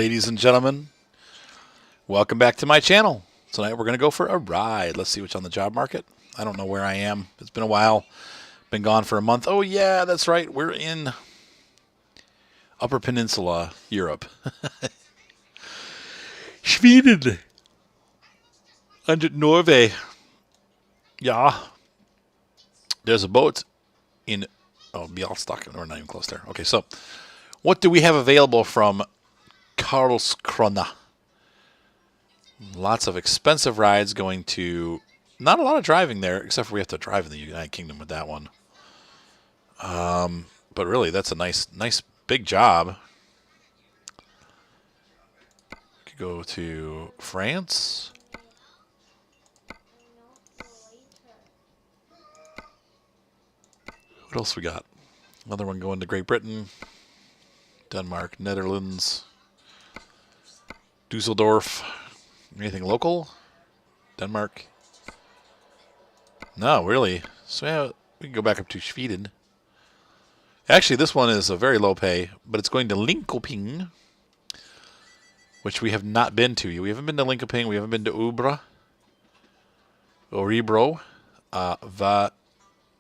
Ladies and gentlemen, welcome back to my channel. Tonight we're going to go for a ride. Let's see what's on the job market. I don't know where I am. It's been a while. Been gone for a month. Oh yeah, that's right. We're in Upper Peninsula, Europe. Sweden. Under Norway. Yeah. There's a boat in Bialstok. We're not even close there. Okay, so what do we have available from Karlskrona? Lots of expensive rides going to... Not a lot of driving there, except for we have to drive in the United Kingdom with that one. But really, that's a nice big job. Could go to France. What else we got? Another one going to Great Britain, Denmark, Netherlands, Dusseldorf. Anything local? Denmark? No, really. So yeah, we can go back up to Sweden. Actually, this one is a very low pay, but it's going to Linköping, which we have not been to. We haven't been to Linköping. We haven't been to Örebro,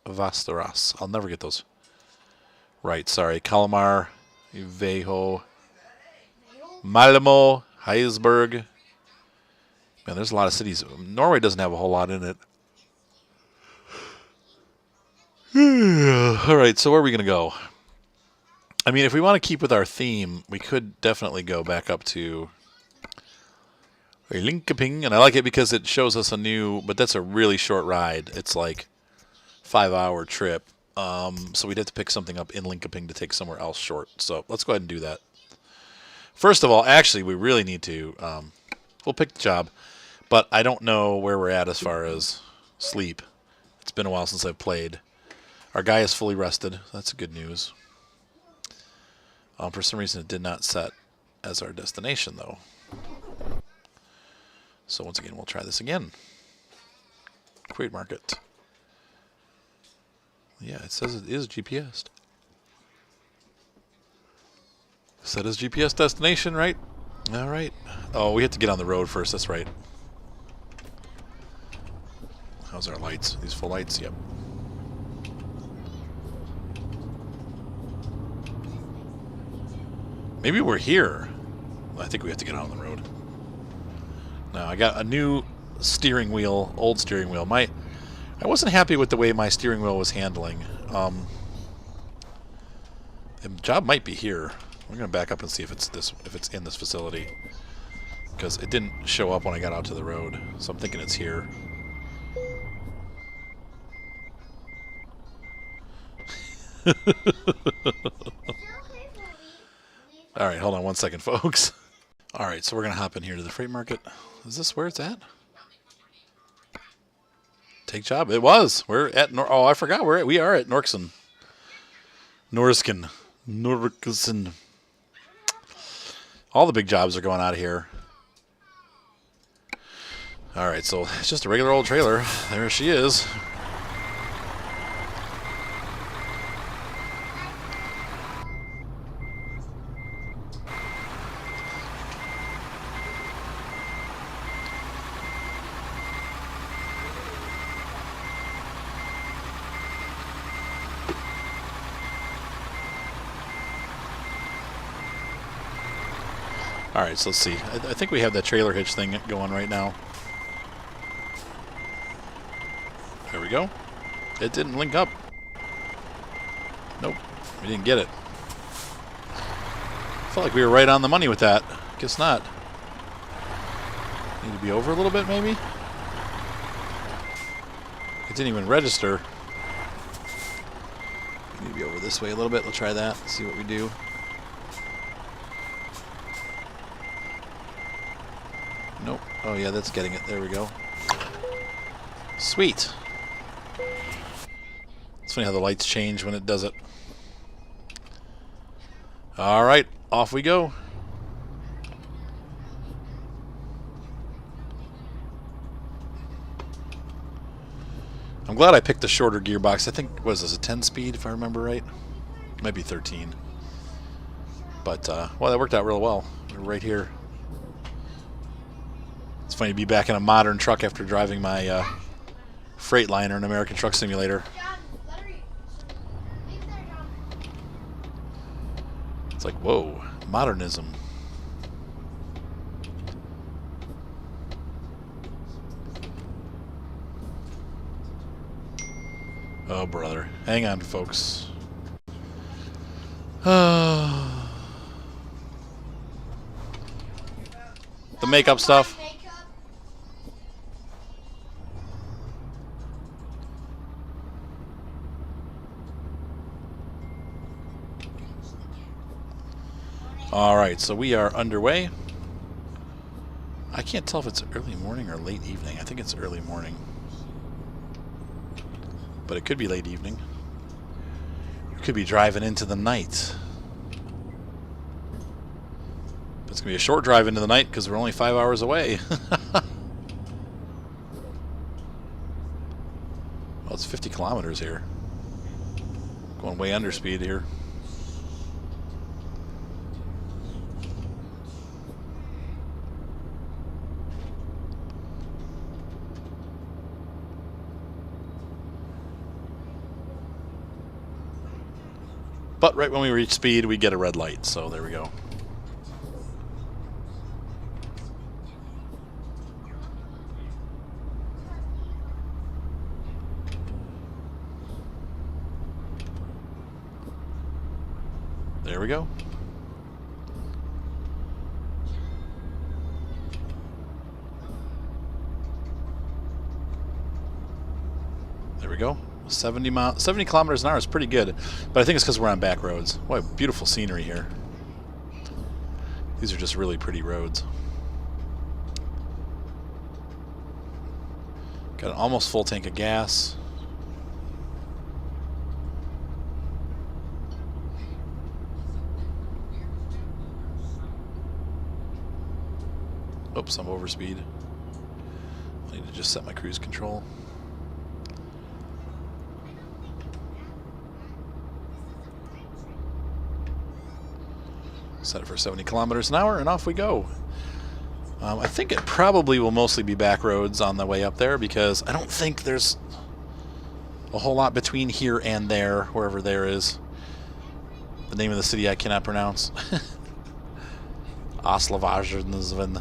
Västerås. I'll never get those right. Sorry. Kalmar, Vejo, Malmo, Heidelberg. Man, there's a lot of cities. Norway doesn't have a whole lot in it. All right, so where are we going to go? I mean, if we want to keep with our theme, we could definitely go back up to Linköping, and I like it because it shows us a new, but that's a really short ride. It's like 5-hour trip, so we'd have to pick something up in Linköping to take somewhere else short. So let's go ahead and do that. First of all, actually, we really need to, we'll pick the job, but I don't know where we're at as far as sleep. It's been a while since I've played. Our guy is fully rested. That's good news. For some reason, it did not set as our destination, though. So once again, we'll try this again. Create market. Yeah, it says it is GPS. Set as GPS destination, right? All right. Oh, we have to get on the road first. That's right. How's our lights? These full lights? Yep. Maybe we're here. I think we have to get out on the road. Now, I got a new steering wheel, old steering wheel. I wasn't happy with the way my steering wheel was handling. The job might be here. We're going to back up and see if it's in this facility, because it didn't show up when I got out to the road. So I'm thinking it's here. All right, hold on one second, folks. All right, so we're going to hop in here to the freight market. Is this where it's at? Take job. It was. We're at oh, I forgot. We are at Norksund. Norsken. All the big jobs are going out of here. All right, so it's just a regular old trailer. There she is. All right, so let's see. I think we have that trailer hitch thing going right now. There we go. It didn't link up. Nope, we didn't get it. Felt like we were right on the money with that. Guess not. Need to be over a little bit, maybe? It didn't even register. Need to be over this way a little bit. We'll try that. See what we do. Nope. Oh yeah, that's getting it. There we go. Sweet. It's funny how the lights change when it does it. All right, off we go. I'm glad I picked the shorter gearbox. I think, what is this, a 10-speed if I remember right? It might be 13. But, well, that worked out real well. right here. It's funny to be back in a modern truck after driving my Freightliner in American Truck Simulator. It's like, whoa, modernism. Oh, brother. Hang on, folks. The makeup stuff. Alright, so we are underway. I can't tell if it's early morning or late evening. I think it's early morning. But it could be late evening. We could be driving into the night. But it's going to be a short drive into the night because we're only 5 hours away. Well, it's 50 kilometers here. Going way under speed here. But right when we reach speed, we get a red light, so there we go. There we go. There we go. 70 kilometers an hour is pretty good, but I think it's because we're on back roads. What beautiful scenery here. These are just really pretty roads. Got an almost full tank of gas. Oops, I'm over speed. I need to just set my cruise control. Set it for 70 kilometers an hour, and off we go. I think it probably will mostly be back roads on the way up there because I don't think there's a whole lot between here and there, wherever there is. The name of the city I cannot pronounce. Oslavagen.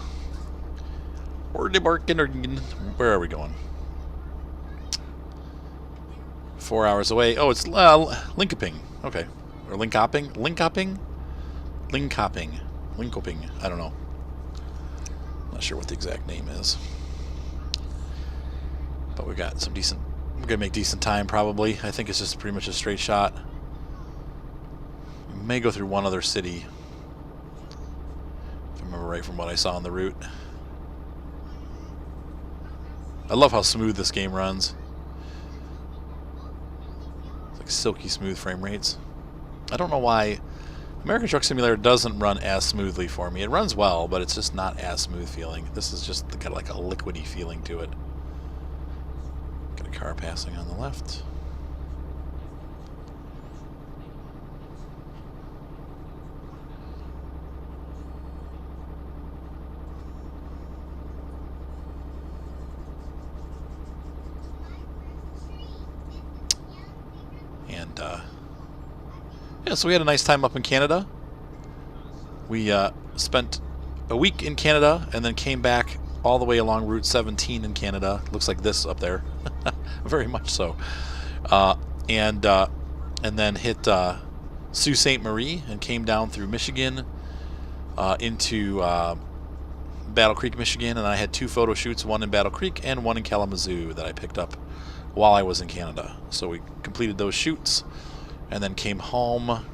Where are we going? 4 hours away. Oh, it's Linkoping. Okay. Or Linkoping? Linkoping? Linkoping. I don't know. Not sure what the exact name is. But we got some decent... We're going to make decent time, probably. I think it's just pretty much a straight shot. We may go through one other city. If I remember right from what I saw on the route. I love how smooth this game runs. It's like silky smooth frame rates. I don't know why American Truck Simulator doesn't run as smoothly for me. It runs well, but it's just not as smooth feeling. This is just kind of like a liquidy feeling to it. Got a car passing on the left. And yeah, so we had a nice time up in Canada. We spent a week in Canada and then came back all the way along Route 17 in Canada. Looks like this up there. Very much so. And then hit Sault Ste. Marie and came down through Michigan into Battle Creek, Michigan. And I had 2 photo shoots, one in Battle Creek and one in Kalamazoo that I picked up while I was in Canada. So we completed those shoots and then came home.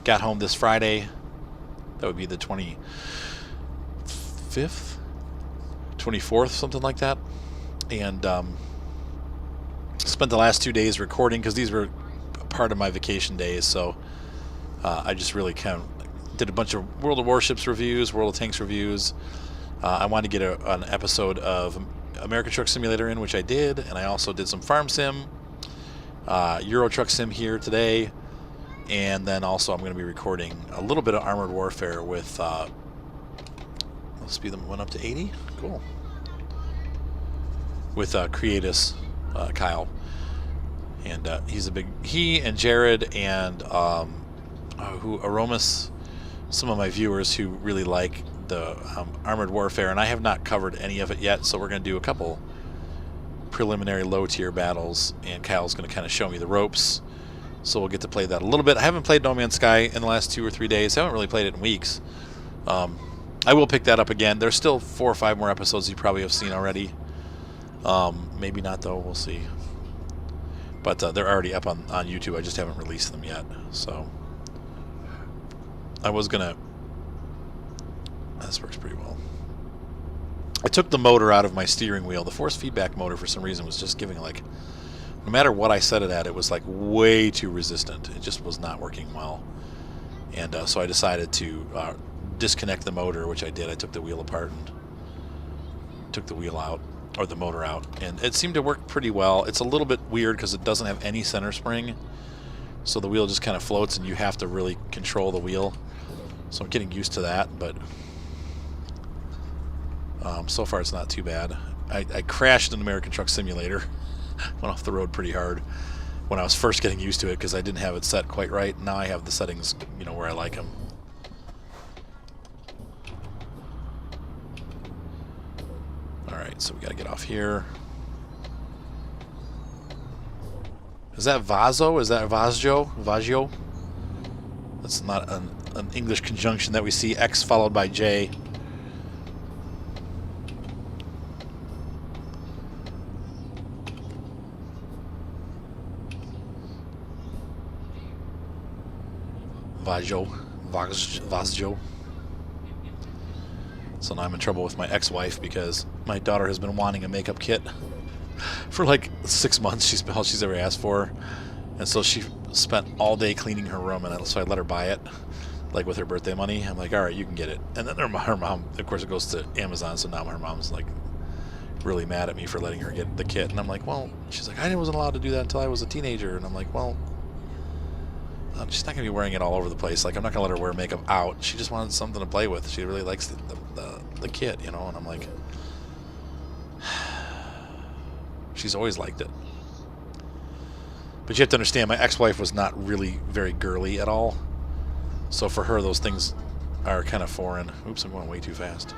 Got home this Friday. That would be the 25th? 24th, something like that. And spent the last 2 days recording because these were part of my vacation days. So I just really kind of did a bunch of World of Warships reviews, World of Tanks reviews. I wanted to get an episode of American Truck Simulator in, which I did, and I also did some Farm Sim, Euro Truck Sim here today, and then also I'm going to be recording a little bit of Armored Warfare with Speed limit went up to 80. Cool. With Creatus, Kyle. And he's a big... He and Jared and Aromas, some of my viewers who really like the Armored Warfare, and I have not covered any of it yet, so we're going to do a couple preliminary low-tier battles, and Kyle's going to kind of show me the ropes, so we'll get to play that a little bit. I haven't played No Man's Sky in the last 2 or 3 days. I haven't really played it in weeks. I will pick that up again. There's still 4 or 5 more episodes you probably have seen already. Maybe not, though. We'll see. But they're already up on YouTube. I just haven't released them yet. So I was going to... This works pretty well. I took the motor out of my steering wheel. The force feedback motor, for some reason, was just giving, like... No matter what I set it at, it was, like, way too resistant. It just was not working well. And so I decided to disconnect the motor, which I did. I took the wheel apart and took the wheel out, or the motor out, and it seemed to work pretty well. It's a little bit weird because it doesn't have any center spring, so the wheel just kind of floats and you have to really control the wheel. So I'm getting used to that, but so far it's not too bad. I crashed in American Truck Simulator. Went off the road pretty hard when I was first getting used to it because I didn't have it set quite right. Now I have the settings, you know, where I like them. Alright, so we gotta get off here. Is that Vaso? Is that Vazjo? Vazjo? That's not an English conjunction that we see. X followed by J. Vazjo. Vazjo. So now I'm in trouble with my ex-wife because my daughter has been wanting a makeup kit for like 6 months. She's been all she's ever asked for, and so she spent all day cleaning her room, and so I let her buy it, like with her birthday money. I'm like, all right, you can get it. And then her mom, of course, it goes to Amazon, so now her mom's like really mad at me for letting her get the kit, and I'm like, well, she's like, I wasn't allowed to do that until I was a teenager, and I'm like, well, she's not going to be wearing it all over the place. Like, I'm not going to let her wear makeup out. She just wanted something to play with. She really likes the kit, you know, and I'm like... She's always liked it. But you have to understand, my ex-wife was not really very girly at all. So for her, those things are kind of foreign. Oops, I'm going way too fast.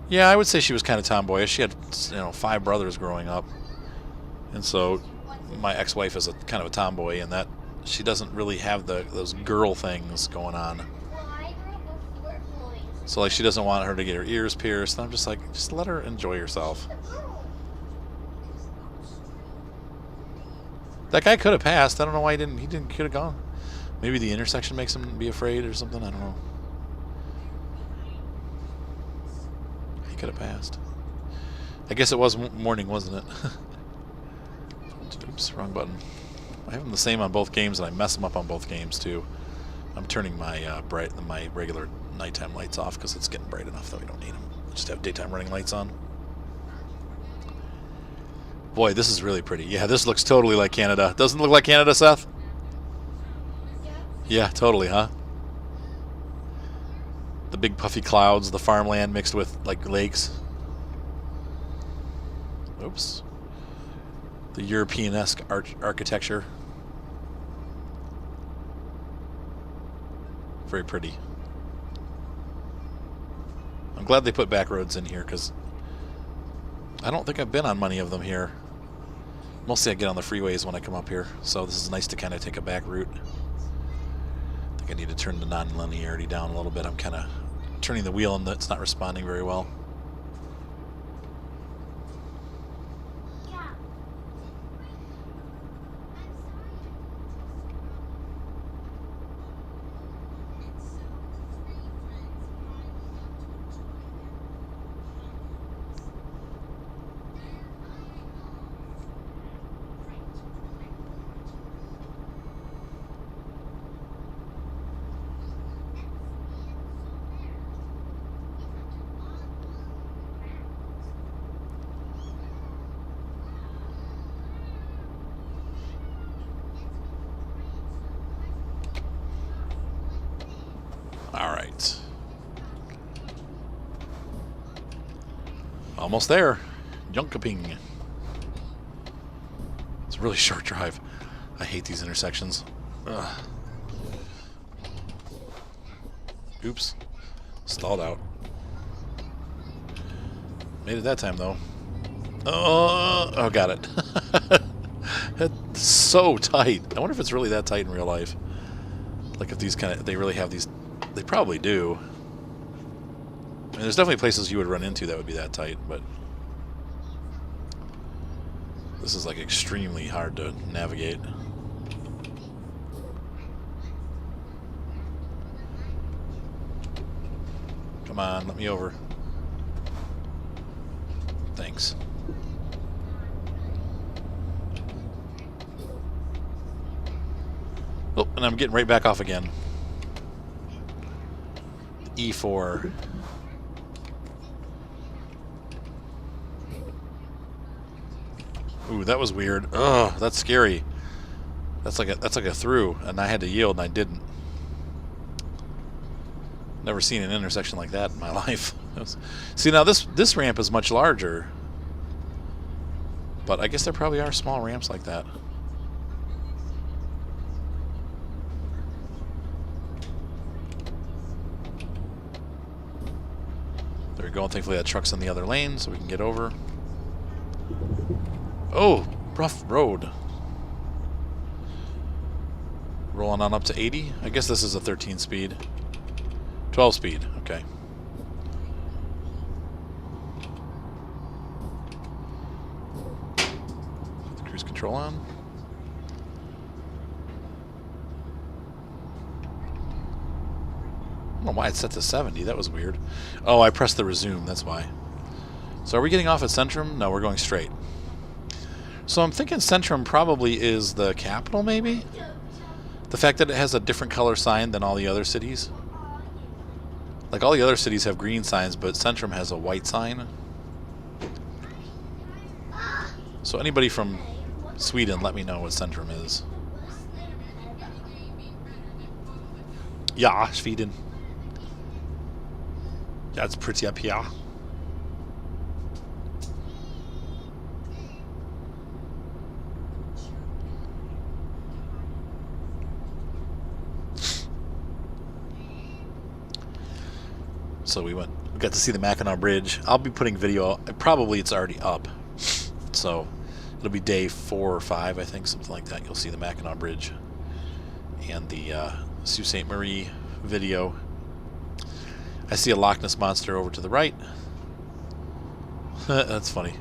Yeah, I would say she was kind of tomboyish. She had, you know, 5 brothers growing up. And so my ex-wife is a kind of a tomboy, and that she doesn't really have those girl things going on. So like she doesn't want her to get her ears pierced. And I'm just like, just let her enjoy herself. That guy could have passed. I don't know why he didn't. He could have gone. Maybe the intersection makes him be afraid or something. I don't know. He could have passed. I guess it was morning, wasn't it? Oops, wrong button. I have them the same on both games, and I mess them up on both games too. I'm turning my my regular nighttime lights off because it's getting bright enough that we don't need them. Just have daytime running lights on. Boy, this is really pretty. Yeah, this looks totally like Canada. Doesn't it look like Canada, Seth? Yeah, totally, huh? The big puffy clouds, the farmland mixed with like lakes. Oops. The European-esque architecture. Very pretty. I'm glad they put back roads in here because I don't think I've been on many of them here. Mostly I get on the freeways when I come up here, so this is nice to kind of take a back route. I think I need to turn the non-linearity down a little bit. I'm kind of turning the wheel and it's not responding very well. Almost there. Junkaping. It's a really short drive. I hate these intersections. Ugh. Oops. Stalled out. Made it that time, though. Oh, got it. That's so tight. I wonder if it's really that tight in real life. Like if these they really have these, they probably do. I mean, there's definitely places you would run into that would be that tight, but this is like extremely hard to navigate. Come on, let me over. Thanks. Oh, and I'm getting right back off again. E4. Ooh, that was weird. Ugh, that's scary. That's like a through, and I had to yield, and I didn't. Never seen an intersection like that in my life. See, now this ramp is much larger, but I guess there probably are small ramps like that. There we go. And thankfully that truck's in the other lane, so we can get over. Oh, rough road. Rolling on up to 80. I guess this is a 13 speed. 12 speed, okay. Put the cruise control on. I don't know why it's set to 70. That was weird. Oh, I pressed the resume. That's why. So are we getting off at Centrum? No, we're going straight. So I'm thinking Centrum probably is the capital, maybe? The fact that it has a different color sign than all the other cities. Like, all the other cities have green signs, but Centrum has a white sign. So anybody from Sweden, let me know what Centrum is. Ja, Sweden. That's pretty up here. So we got to see the Mackinac Bridge. I'll be putting video, probably it's already up. So it'll be day 4 or 5, I think, something like that. You'll see the Mackinac Bridge and the Sault Ste. Marie video. I see a Loch Ness Monster over to the right. That's funny.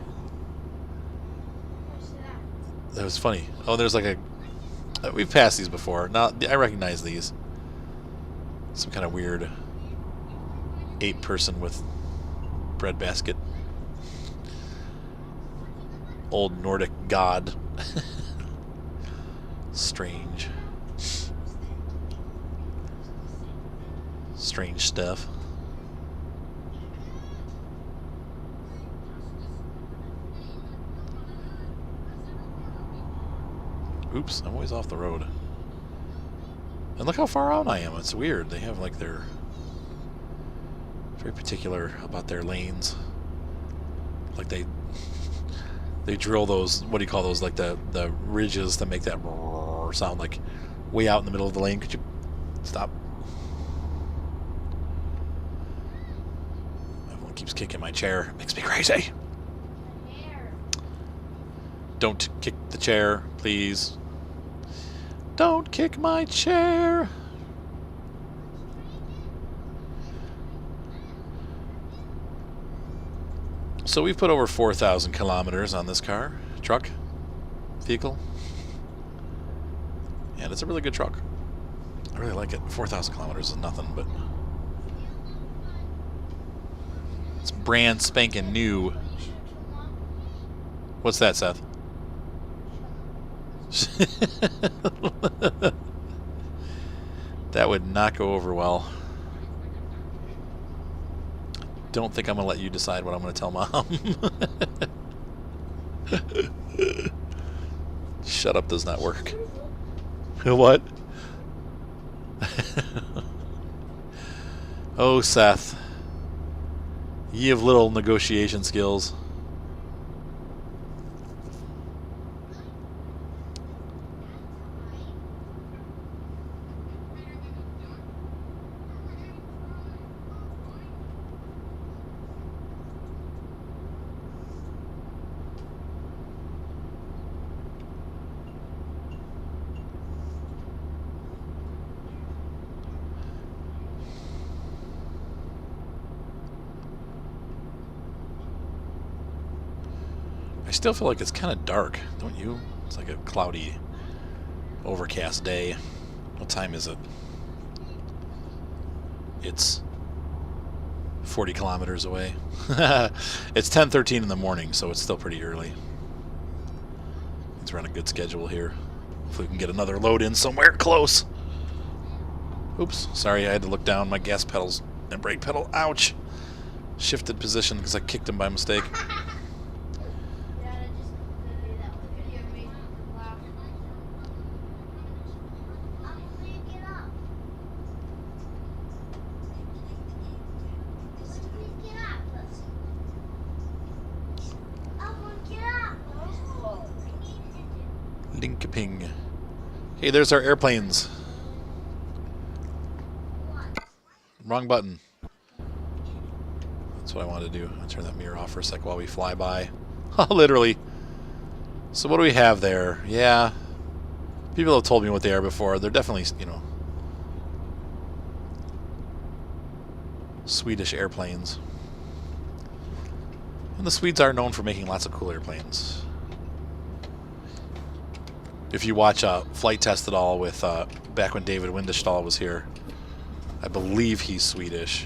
That was funny. Oh, there's like a... We've passed these before. Now, I recognize these. Some kind of weird ape-person with breadbasket. Old Nordic god. Strange. Strange stuff. Oops, I'm always off the road. And look how far out I am. It's weird. They have like their... very particular about their lanes. Like they drill those, what do you call those, like the ridges that make that sound, like way out in the middle of the lane. Could you stop? Everyone keeps kicking my chair. It makes me crazy. Don't kick the chair, please. Don't kick my chair. So we've put over 4,000 kilometers on this vehicle, and it's a really good truck. I really like it. 4,000 kilometers is nothing, but it's brand spanking new. What's that, Seth? That would not go over well. Don't think I'm going to let you decide what I'm going to tell Mom. Shut up does not work. What? Oh, Seth. Ye have little negotiation skills. I still feel like it's kind of dark, don't you? It's like a cloudy, overcast day. What time is it? It's 40 kilometers away. It's 10:13 in the morning, so it's still pretty early. We're on a good schedule here. Hopefully we can get another load in somewhere close. Oops, sorry, I had to look down my gas pedals and brake pedal. Ouch! Shifted position because I kicked him by mistake. Linkoping. Hey, there's our airplanes. Wrong button. That's what I wanted to do. I'll turn that mirror off for a sec while we fly by. Literally. So what do we have there? Yeah. People have told me what they are before. They're definitely, you know, Swedish airplanes. And the Swedes are known for making lots of cool airplanes. If you watch Flight Test at all with back when David Windestål was here, I believe he's Swedish.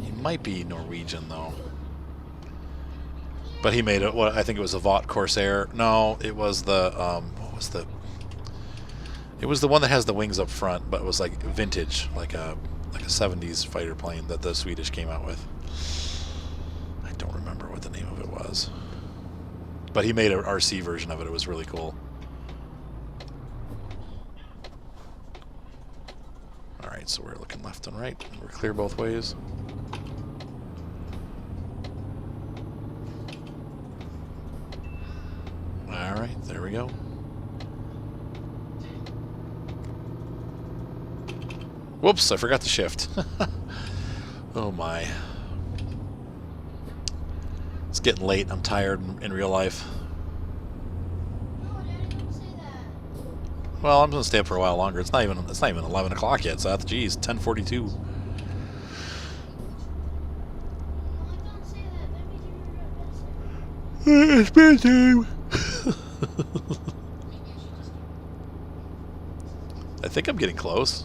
He might be Norwegian though. But he made it. What I think it was a Vought Corsair. No, it was the what was the? It was the one that has the wings up front, but it was like vintage, like a 70s fighter plane that the Swedish came out with. I don't remember what the name of it was. But he made an RC version of it. It was really cool. Alright, so we're looking left and right. We're clear both ways. Alright, there we go. Whoops, I forgot to shift. Oh my. It's getting late. I'm tired in real life. Well, I'm gonna stay up for a while longer. It's not even 11 o'clock yet, Seth. Jeez, 10:42. It's bedtime. I think I'm getting close.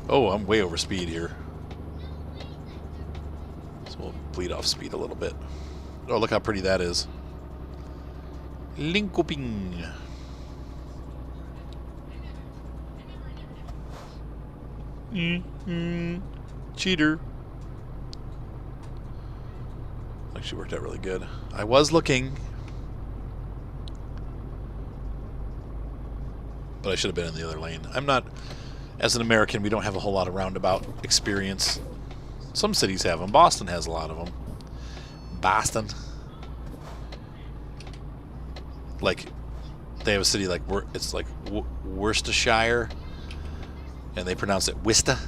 Oh, I'm way over speed here. So we'll bleed off speed a little bit. Oh, look how pretty that is. Linkoping. Cheater. Actually worked out really good. I was looking, but I should have been in the other lane. I'm not, as an American, we don't have a whole lot of roundabout experience. Some cities have them. Boston has a lot of them. Boston. Like, they have a city like, it's like Worcestershire, and they pronounce it Worcester.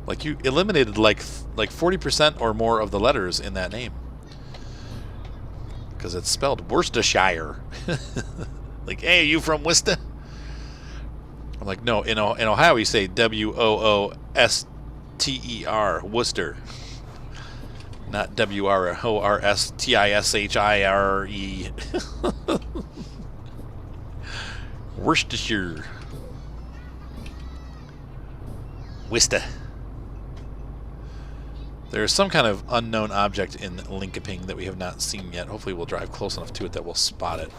Like, you eliminated like 40% or more of the letters in that name. Because it's spelled Worcestershire. Like, hey, are you from Worcester? I'm like, no, in Ohio we say W-O-O-S-T-E-R, Worcester. Not W-R-O-R-S-T-I-S-H-I-R-E. Worcestershire. Worcester. There is some kind of unknown object in Linkoping that we have not seen yet. Hopefully we'll drive close enough to it that we'll spot it.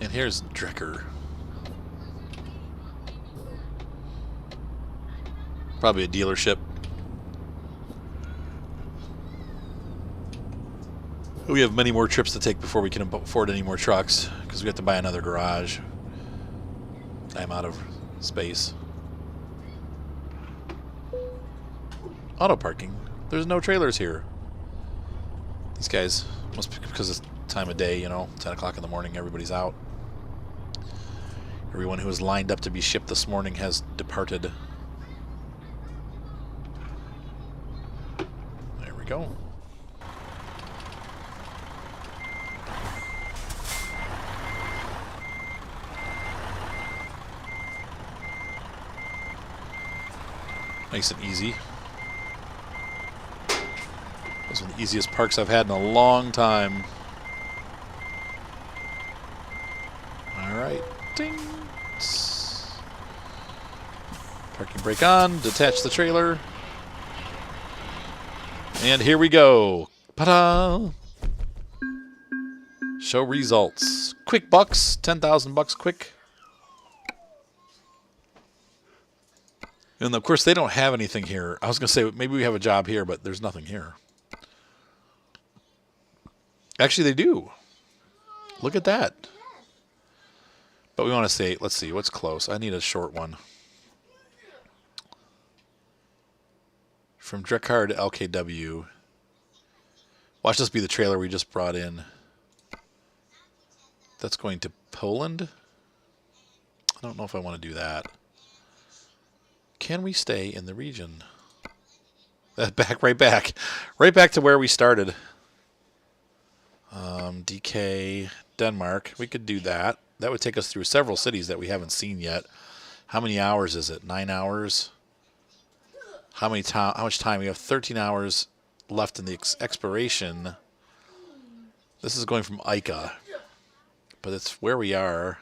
And here's Drecker. Probably a dealership. We have many more trips to take before we can afford any more trucks, because we have to buy another garage. I'm out of space. Auto parking. There's no trailers here. These guys must be because it's time of day, you know, 10 o'clock in the morning, everybody's out. Everyone who was lined up to be shipped this morning has departed. There we go. Nice and easy. This is one of the easiest parks I've had in a long time. Alright. Ding. Parking brake on. Detach the trailer. And here we go. Ta-da! Show results. Quick bucks. 10,000 bucks quick. And of course, they don't have anything here. I was going to say, maybe we have a job here, but there's nothing here. Actually, they do. Look at that. But we want to say, let's see, what's close? I need a short one. From Drekar to LKW. Watch this be the trailer we just brought in. That's going to Poland. I don't know if I want to do that. Can we stay in the region? Right back to where we started. DK, Denmark. We could do that. That would take us through several cities that we haven't seen yet. How many hours is it? 9 hours? How much time? We have 13 hours left in the expiration. This is going from Ica. But it's where we are.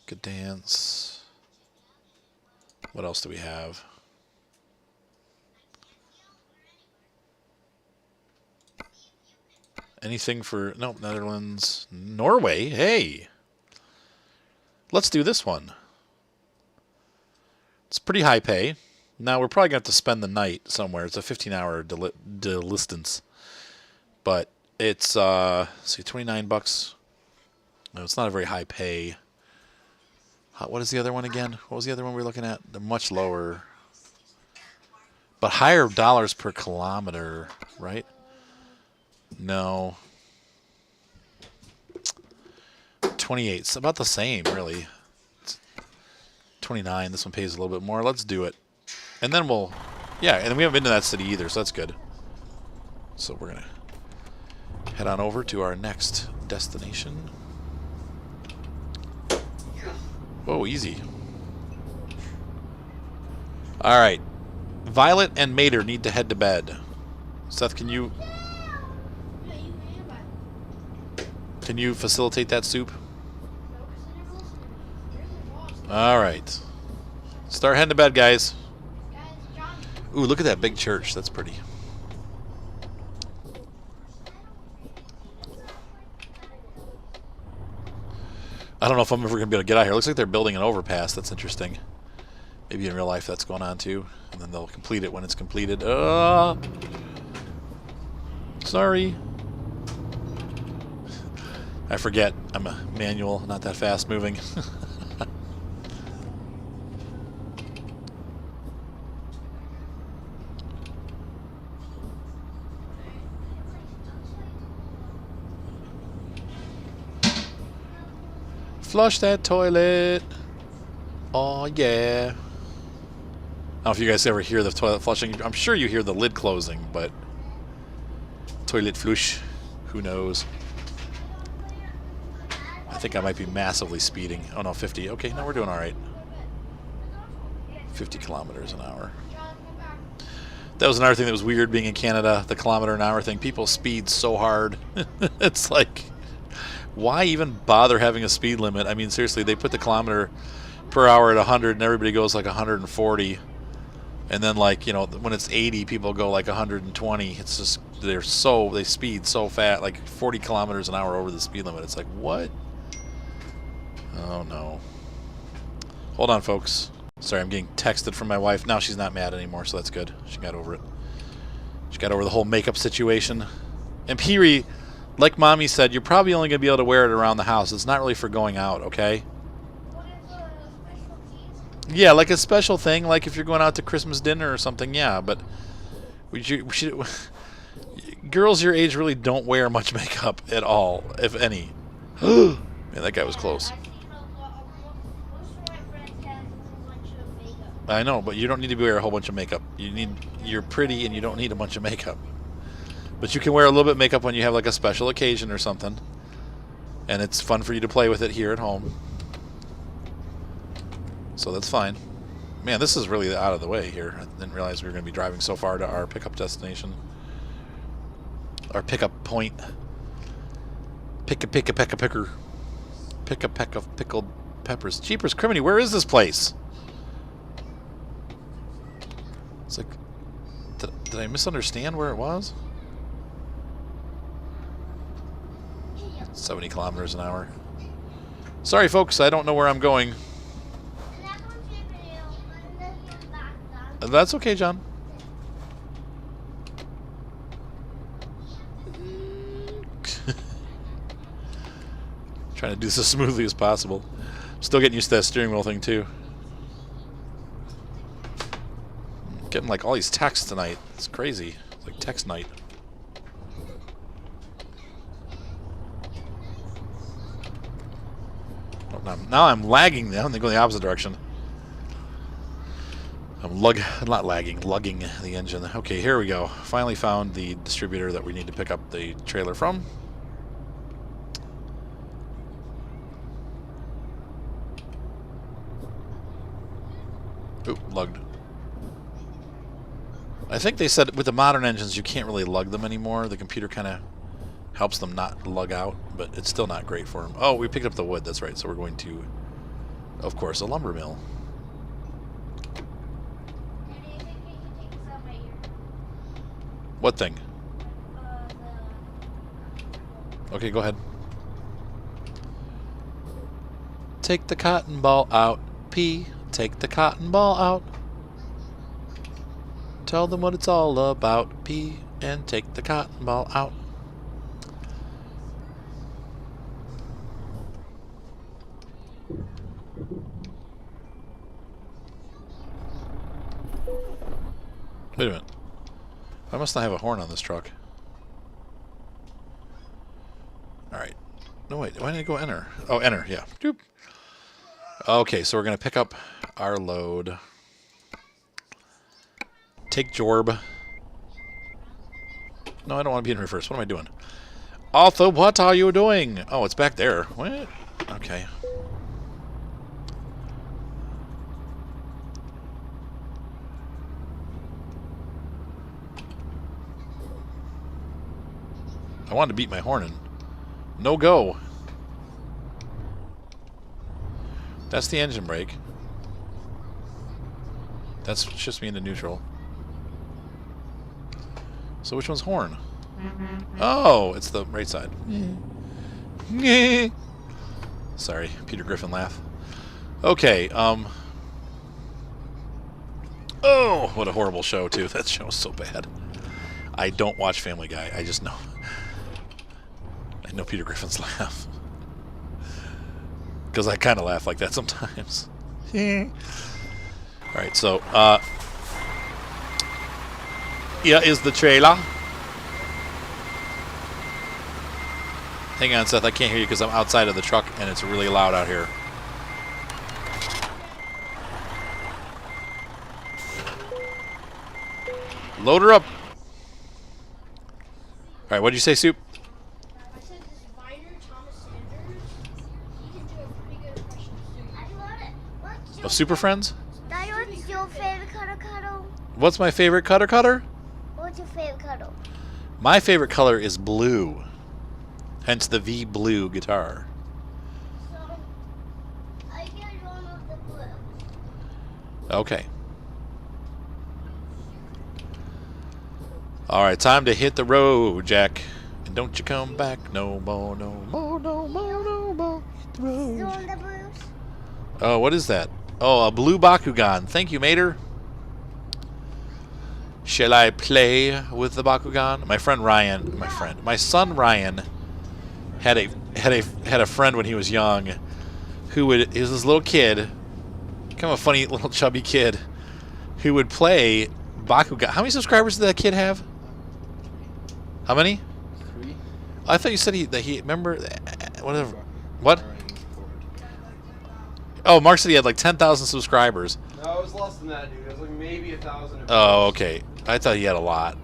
Gdansk. What else do we have? Anything for... Nope, Netherlands. Norway? Hey! Let's do this one. It's pretty high pay. Now, we're probably going to have to spend the night somewhere. It's a 15-hour distance. But it's, see, 29 bucks. No, it's not a very high pay. What is the other one again? What was the other one we were looking at? They're much lower. But higher dollars per kilometer, right? No. 28. It's about the same, really. It's 29. This one pays a little bit more. Let's do it. And then we'll... Yeah, and we haven't been to that city either, so that's good. So we're going to head on over to our next destination. Whoa, easy. Alright. Violet and Mater need to head to bed. Seth, can you facilitate that soup? Alright. Start heading to bed, guys. Ooh, look at that big church. That's pretty. I don't know if I'm ever going to be able to get out here. It looks like they're building an overpass. That's interesting. Maybe in real life that's going on too. And then they'll complete it when it's completed. Sorry. I forget. I'm a manual, not that fast moving. Flush that toilet. Oh, yeah. I don't know if you guys ever hear the toilet flushing. I'm sure you hear the lid closing, but... Toilet flush. Who knows? I think I might be massively speeding. Oh, no, 50. Okay, no, we're doing all right. 50 kilometers an hour. That was another thing that was weird being in Canada, the kilometer an hour thing. People speed so hard. It's like... Why even bother having a speed limit? I mean, seriously, they put the kilometer per hour at 100 and everybody goes like 140. And then, like, you know, when it's 80, people go like 120. It's just, they speed so fast, like 40 kilometers an hour over the speed limit. It's like, what? Oh, no. Hold on, folks. Sorry, I'm getting texted from my wife. Now she's not mad anymore, so that's good. She got over it. She got over the whole makeup situation. And Piri Like Mommy said, you're probably only going to be able to wear it around the house. It's not really for going out, okay? Yeah, like a special thing, like if you're going out to Christmas dinner or something, yeah. But we should girls your age really don't wear much makeup at all, if any. Man, that guy was close. I know, but you don't need to wear a whole bunch of makeup. You're pretty and you don't need a bunch of makeup. But you can wear a little bit of makeup when you have like a special occasion or something. And it's fun for you to play with it here at home. So that's fine. Man, this is really out of the way here. I didn't realize we were going to be driving so far to our pickup destination. Our pickup point. Pick a peck of pickled peppers. Jeepers criminy, where is this place? It's like, did I misunderstand where it was? 70 kilometers an hour. Sorry, folks, I don't know where I'm going. That's okay, John. Trying to do this as smoothly as possible. Still getting used to that steering wheel thing, too. Getting like all these texts tonight. It's crazy. It's like text night. Oh, now I'm lagging now. They go in the opposite direction. I'm not lagging, lugging the engine. Okay, here we go. Finally found the distributor that we need to pick up the trailer from. Oop, lugged. I think they said with the modern engines you can't really lug them anymore. The computer kind of helps them not lug out, but it's still not great for them. Oh, we picked up the wood, that's right. So we're going to, of course, a lumber mill. What thing? Okay, go ahead. Take the cotton ball out, P. Take the cotton ball out. Tell them what it's all about, P. And take the cotton ball out. Wait a minute. Why must I have a horn on this truck? Alright. No, wait. Why didn't it go enter? Oh, enter. Yeah. Doop. Okay, so we're going to pick up our load. Take Jorb. No, I don't want to be in reverse. What am I doing? Arthur, what are you doing? Oh, it's back there. What? Okay. I wanted to beat my horn in. No go. That's the engine brake. That's just me into neutral. So which one's horn? Oh, it's the right side. Sorry, Peter Griffin laugh. Okay, oh, what a horrible show, too. That show is so bad. I don't watch Family Guy. I just know. I know Peter Griffin's laugh. Because I kind of laugh like that sometimes. Alright, so, here is the trailer. Hang on, Seth, I can't hear you because I'm outside of the truck and it's really loud out here. Load her up. Alright, what did you say, Soup? Of Super Friends? What's your favorite color? What's my favorite cutter? What's your favorite color? My favorite color is blue. Hence the V blue guitar. So, I get one of the blue. Okay. Alright, time to hit the road, Jack. And don't you come back no more, no more, no more, no more. Hit the road. You want the blues? Oh, what is that? Oh, a blue Bakugan. Thank you, Mater. Shall I play with the Bakugan? My son Ryan had a friend when he was young who would, he was this little kid, kind of a funny little chubby kid, who would play Bakugan. How many subscribers did that kid have? How many? 3. I thought you said he remember whatever. What? Oh, Mark said he had like 10,000 subscribers. No, it was less than that, dude. It was like maybe 1,000. Oh, okay. I thought he had a lot.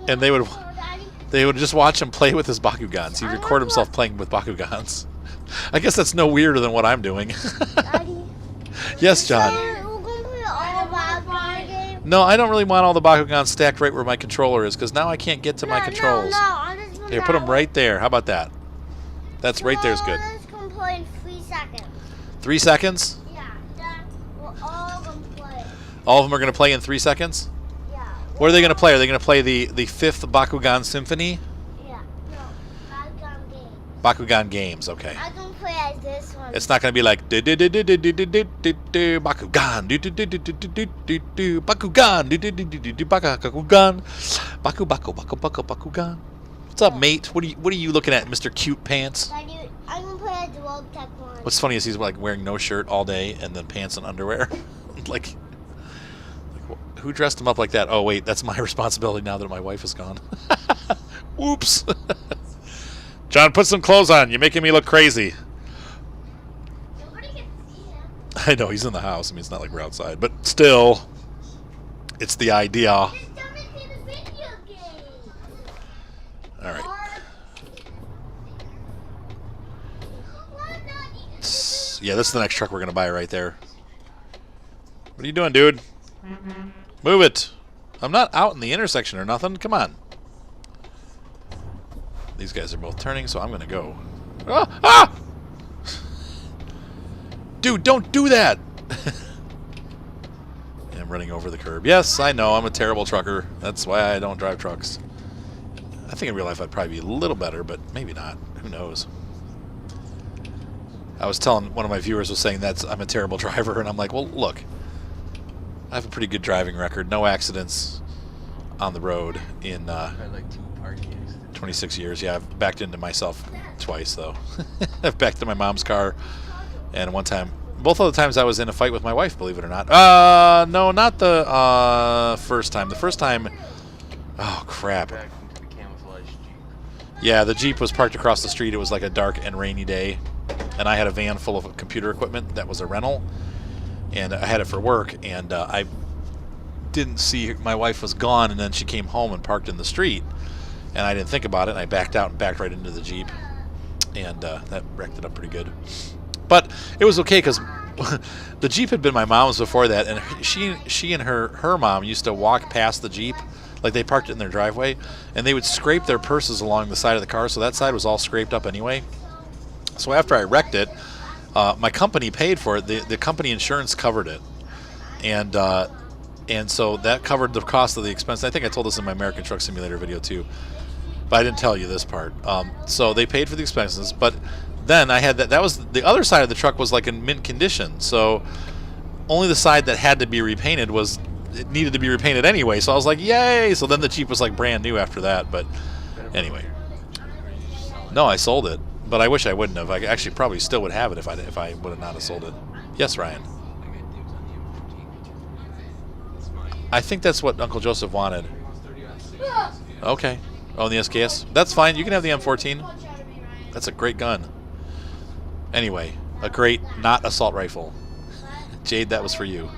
And they would just watch him play with his Bakugans. He'd record himself playing with Bakugans. I guess that's no weirder than what I'm doing. Daddy. Yes, John. We're gonna play all Bakugan games. No, I don't really want all the Bakugans stacked right where my controller is, because now I can't get to my controls. No, I just Here, put them right there. How about that? That's right there's good. Let's go play in 3 seconds. 3 seconds? Yeah, we're all gonna play. All of them are going to play in 3 seconds? Yeah. What are they going to play? Are they going to play the 5th Bakugan Symphony? Yeah. No, Bakugan games. Bakugan games, okay. I can play as this one. It's not going to be like Bakugan, Bakugan, Bakugan. What's up, mate? What are you looking at, Mr. Cute Pants? Daddy, I can play as World Tech one. What's funny is he's like wearing no shirt all day and then pants and underwear. like who dressed him up like that? Oh wait, that's my responsibility now that my wife is gone. Whoops. John, put some clothes on. You're making me look crazy. Nobody can see him. I know he's in the house. I mean, it's not like we're outside, but still, it's the idea. All Just don't make it a video game. right. Yeah, this is the next truck we're gonna buy right there. What are you doing, dude? Move it. I'm not out in the intersection or nothing. Come on. These guys are both turning, so I'm gonna go. Ah! Ah! Dude, don't do that! I'm running over the curb. Yes, I know, I'm a terrible trucker. That's why I don't drive trucks. I think in real life I'd probably be a little better, but maybe not. Who knows? I was telling one of my viewers was saying that I'm a terrible driver, and I'm like, well, look. I have a pretty good driving record. No accidents on the road in I had like 2 parking accidents. 26 years. Yeah, I've backed into myself twice, though. I've backed into my mom's car, and one time, both of the times I was in a fight with my wife, believe it or not. No, not the first time. The first time, oh, crap. Back into the camouflage Jeep. Yeah, the Jeep was parked across the street. It was like a dark and rainy day, and I had a van full of computer equipment that was a rental, and I had it for work, and I didn't see my wife was gone, and then she came home and parked in the street, and I didn't think about it, and I backed out and backed right into the Jeep, and that wrecked it up pretty good. But it was okay because the Jeep had been my mom's before that, and she and her mom used to walk past the Jeep, like they parked it in their driveway, and they would scrape their purses along the side of the car, so that side was all scraped up anyway. So after I wrecked it, my company paid for it. The company insurance covered it, and so that covered the cost of the expense. I think I told this in my American Truck Simulator video too, but I didn't tell you this part. So they paid for the expenses, but then I had that was the other side of the truck was like in mint condition, so only the side that had to be repainted it needed to be repainted anyway. So I was like, yay! So then the Jeep was like brand new after that. But anyway, no, I sold it. But I wish I wouldn't have. I actually probably still would have it if I would have not have sold it. Yes, Ryan. I think that's what Uncle Joseph wanted. Okay. Oh, the SKS? That's fine. You can have the M14. That's a great gun. Anyway, a great not assault rifle. Jade, that was for you.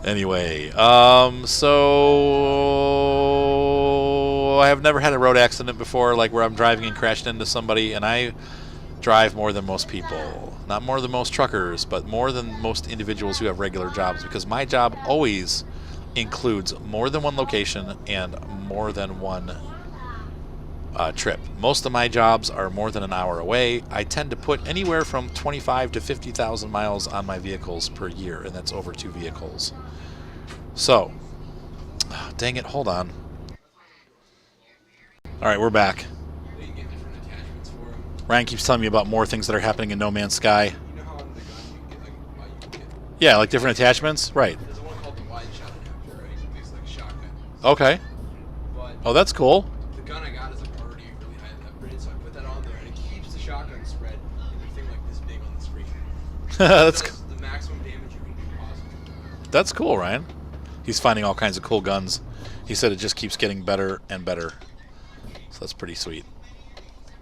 Anyway, so I have never had a road accident before, like where I'm driving and crashed into somebody, and I drive more than most people. Not more than most truckers, but more than most individuals who have regular jobs, because my job always includes more than one location and more than one trip. Most of my jobs are more than an hour away. I tend to put anywhere from 25 to 50,000 miles on my vehicles per year, and that's over 2 vehicles. So, dang it, hold on. All right, we're back. Ryan keeps telling me about more things that are happening in No Man's Sky. You know how on the gun you get Yeah, like different attachments? Right. there's one called the wide shot adapter, right? It's like a shotgun. Okay. But Oh, that's cool. the gun I got is shotgun spread and the thing like this big on the screen. that's Does the maximum damage you can do possible. that's cool, Ryan. He's finding all kinds of cool guns. He said it just keeps getting better and better. So that's pretty sweet.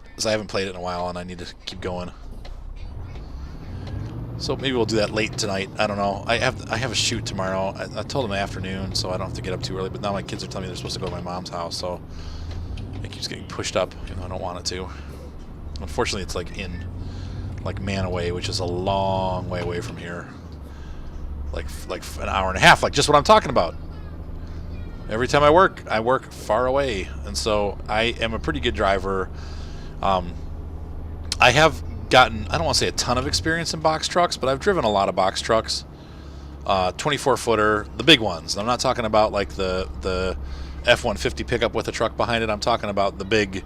Because I haven't played it in a while and I need to keep going. So maybe we'll do that late tonight. I don't know. I have a shoot tomorrow. I told him afternoon, so I don't have to get up too early. But now my kids are telling me they're supposed to go to my mom's house, so it keeps getting pushed up. You know, I don't want it to. Unfortunately, it's like in Manaway, which is a long way away from here. Like an hour and a half. Like just what I'm talking about. Every time I work far away, and so I am a pretty good driver. I have gotten, I don't want to say a ton of experience in box trucks, but I've driven a lot of box trucks. 24-footer, the big ones. I'm not talking about like the F-150 pickup with a truck behind it. I'm talking about the big,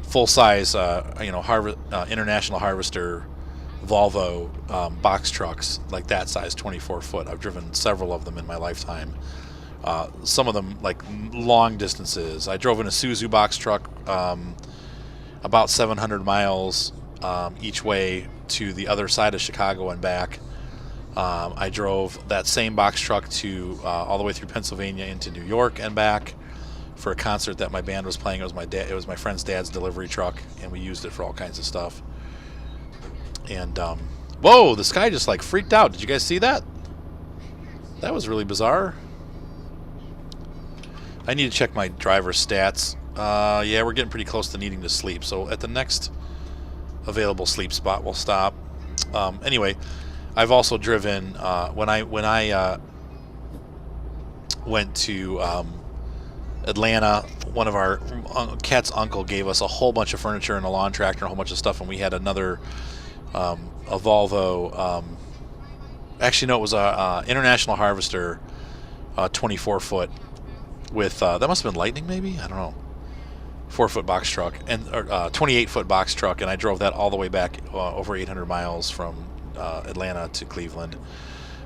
full-size, International Harvester Volvo box trucks, like that size, 24-foot. I've driven several of them in my lifetime. Some of them like long distances. I drove an Isuzu box truck about 700 miles each way to the other side of Chicago and back. I drove that same box truck to all the way through Pennsylvania into New York and back for a concert that my band was playing. It was my friend's dad's delivery truck, and we used it for all kinds of stuff. And whoa, this guy just like freaked out. Did you guys see that? That was really bizarre. I need to check my driver's stats. Yeah, we're getting pretty close to needing to sleep. So at the next available sleep spot, we'll stop. Anyway, I've also driven when I went to Atlanta. One of our Kat's uncle gave us a whole bunch of furniture and a lawn tractor and a whole bunch of stuff, and we had another a Volvo. Actually, no, it was a International Harvester 24-foot with that must have been Lightning, maybe, I don't know. 4-foot box truck and 28-foot box truck, and I drove that all the way back over 800 miles from Atlanta to Cleveland.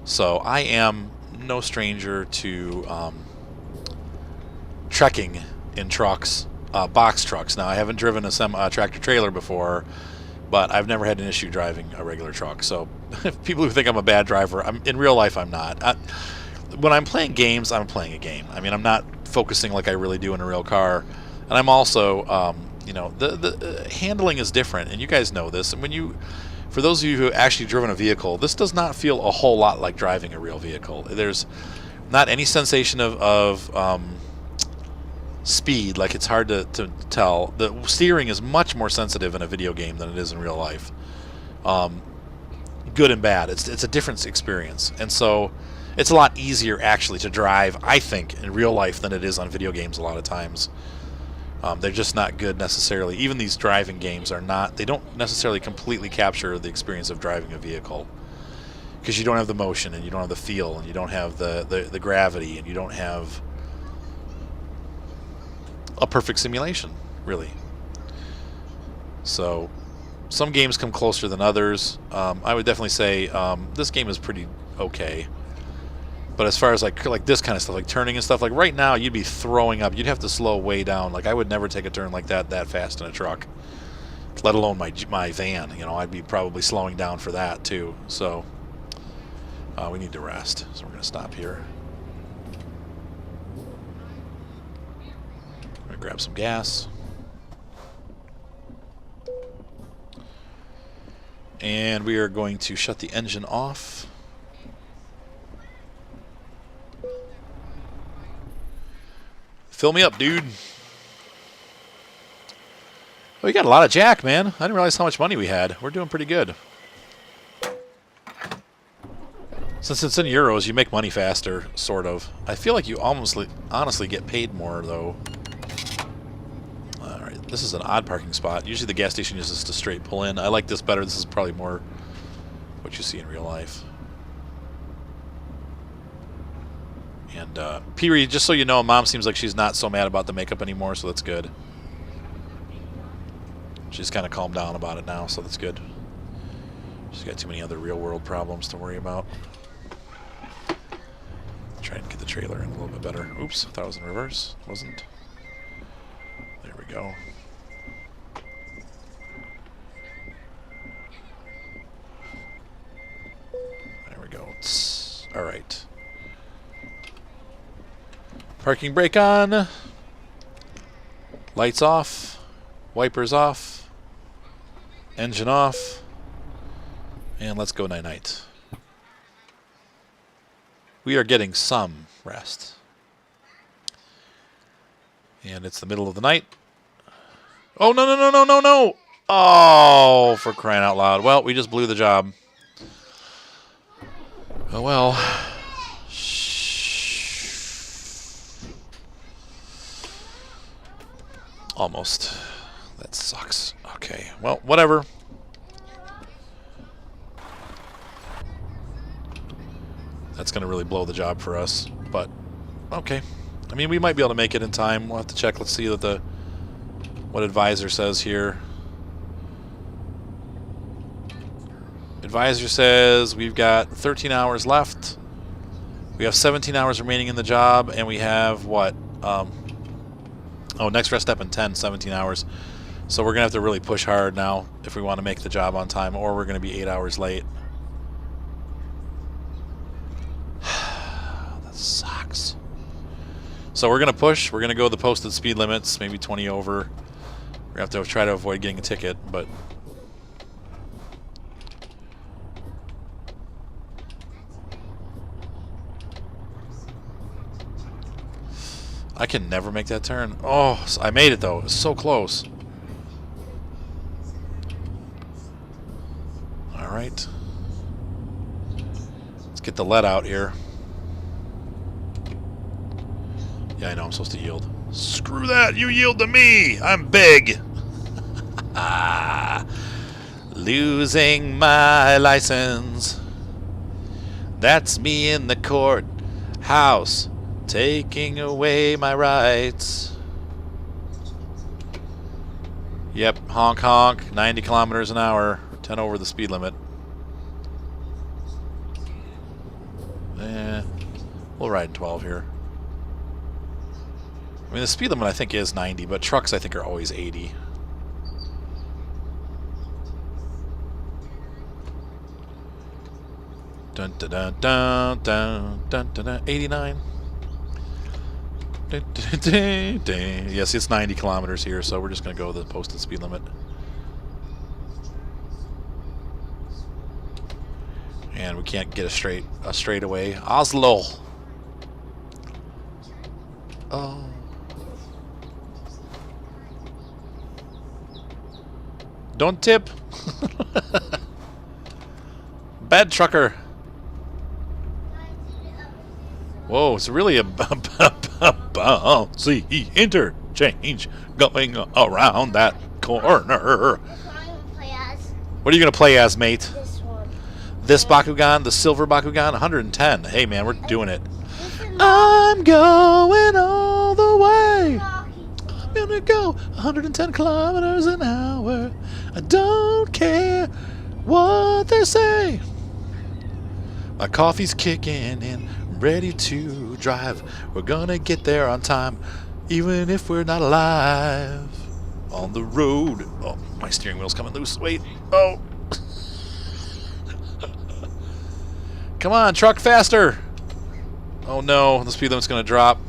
So I am no stranger to trekking in trucks, box trucks. Now I haven't driven a tractor trailer before, but I've never had an issue driving a regular truck. So people who think I'm a bad driver, in real life I'm not. When I'm playing games, I'm playing a game. I mean, I'm not focusing like I really do in a real car. And I'm also, the handling is different, and you guys know this. And for those of you who have actually driven a vehicle, this does not feel a whole lot like driving a real vehicle. There's not any sensation of speed. Like, it's hard to tell. The steering is much more sensitive in a video game than it is in real life. Good and bad. It's a different experience, and so it's a lot easier actually to drive, I think, in real life than it is on video games a lot of times. They're just not good necessarily. Even these driving games they don't necessarily completely capture the experience of driving a vehicle, because you don't have the motion, and you don't have the feel, and you don't have the gravity, and you don't have a perfect simulation, really. So some games come closer than others. I would definitely say this game is pretty okay. But as far as like this kind of stuff, like turning and stuff, like right now you'd be throwing up. You'd have to slow way down. Like I would never take a turn like that fast in a truck, let alone my van. You know, I'd be probably slowing down for that too. So we need to rest. So we're gonna stop here. I'm gonna grab some gas. And we are going to shut the engine off. Fill me up, dude. Oh, you got a lot of jack, man. I didn't realize how much money we had. We're doing pretty good. Since it's in euros, you make money faster, sort of. I feel like you honestly get paid more, though. Alright, this is an odd parking spot. Usually the gas station uses to straight pull in. I like this better. This is probably more what you see in real life. And Piri, just so you know, Mom seems like she's not so mad about the makeup anymore, so that's good. She's kind of calmed down about it now, so that's good. She's got too many other real-world problems to worry about. Try and get the trailer in a little bit better. Oops, I thought it was in reverse. Wasn't. There we go. Parking brake on. Lights off. Wipers off. Engine off. And let's go night-night. We are getting some rest. And it's the middle of the night. Oh, no, no, no, no, no, no! Oh, for crying out loud. Well, we just blew the job. Oh, well. Almost. That sucks. Okay, well, whatever. That's going to really blow the job for us, but okay. I mean, we might be able to make it in time. We'll have to check. Let's see what advisor says here. Advisor says we've got 13 hours left. We have 17 hours remaining in the job, and we have what? Next rest step in 17 hours. So we're going to have to really push hard now if we want to make the job on time, or we're going to be 8 hours late. Sucks. So we're going to push. We're going to go the posted speed limits, maybe 20 over. We're going to have to try to avoid getting a ticket, but... I can never make that turn. Oh, I made it, though. It was so close. All right. Let's get the lead out here. Yeah, I know I'm supposed to yield. Screw that! You yield to me! I'm big! Losing my license. That's me in the court house, taking away my rights. Yep, honk honk, 90 kilometers an hour, 10 over the speed limit. We'll ride 12 here. I mean, the speed limit I think is 90, but trucks I think are always 80. Dun dun dun dun dun dun dun, dun 89. Dun, dun, dun, dun. Yes, it's 90 kilometers here, so we're just going to go the posted speed limit. And we can't get a straightaway. Oslo. Oh. Don't tip. Bad trucker. Whoa, it's really a bouncy interchange going around that corner. What are you going to play as, mate? This one. This Bakugan, the silver Bakugan, 110. Hey, man, we're doing it. I'm going all the way. I'm going to go 110 kilometers an hour. I don't care what they say. My coffee's kicking in, ready to drive. We're gonna get there on time, even if we're not alive. On the road. Oh, my steering wheel's coming loose. Wait. Oh. Come on, truck, faster. Oh no, the speed limit's gonna drop.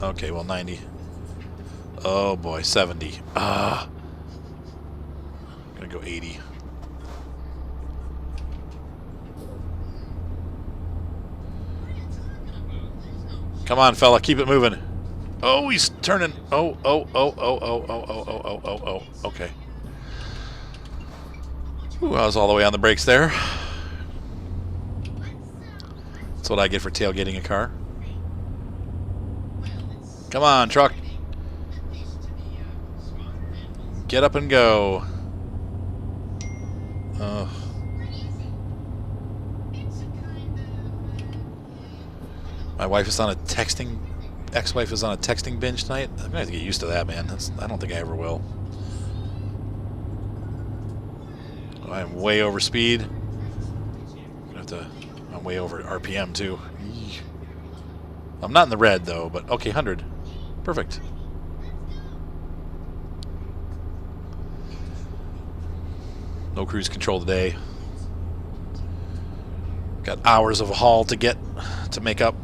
Okay, well, 90. Oh boy, 70. I'm gonna go 80. Come on, fella, keep it moving. Oh, he's turning. Oh. Okay. Ooh, I was all the way on the brakes there. That's what I get for tailgating a car. Come on, truck. Get up and go. My wife is on a texting. Ex-wife is on a texting binge tonight. I'm gonna have to get used to that, man. I don't think I ever will. I'm way over speed. I'm way over RPM too. I'm not in the red though, but okay, 100. Perfect. No cruise control today. Got hours of a haul to make up.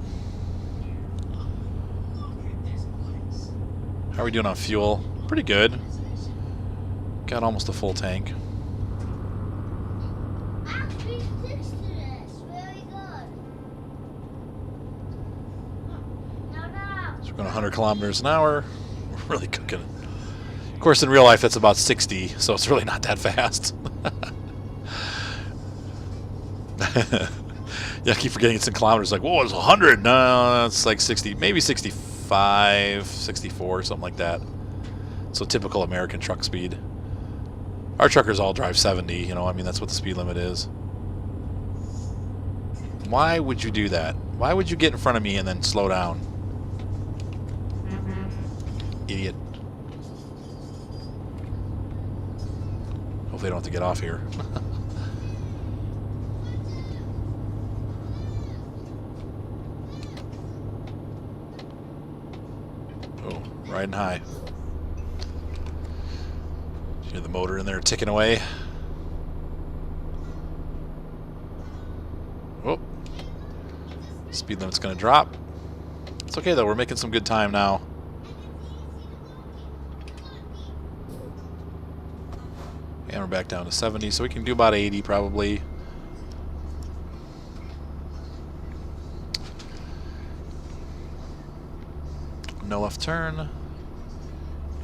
How are we doing on fuel? Pretty good. Got almost a full tank. Actually, six to this. Very good. No. So we're going 100 kilometers an hour. We're really cooking. Of course, in real life, that's about 60, so it's really not that fast. Yeah, I keep forgetting it's in kilometers. Like, whoa, it's 100. No, it's like 60, maybe 65, 64, something like that. So typical American truck speed. Our truckers all drive 70, you know, I mean, that's what the speed limit is. Why would you do that? Why would you get in front of me and then slow down? Idiot. Hopefully I don't have to get off here. Oh, riding high. Hear the motor in there ticking away. Oh, speed limit's going to drop. It's okay though, we're making some good time now. And we're back down to 70, so we can do about 80 probably. No left turn.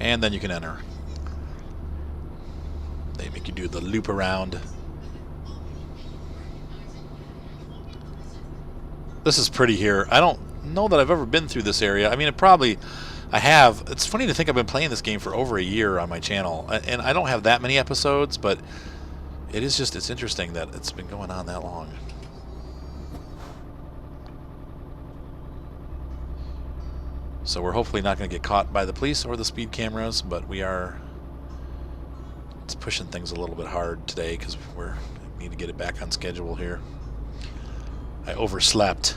And then you can enter. They make you do the loop around. This is pretty here. I don't know that I've ever been through this area. I mean, I have. It's funny to think I've been playing this game for over a year on my channel. And I don't have that many episodes, but it's interesting that it's been going on that long. So we're hopefully not going to get caught by the police or the speed cameras, but it's pushing things a little bit hard today because we need to get it back on schedule here. I overslept.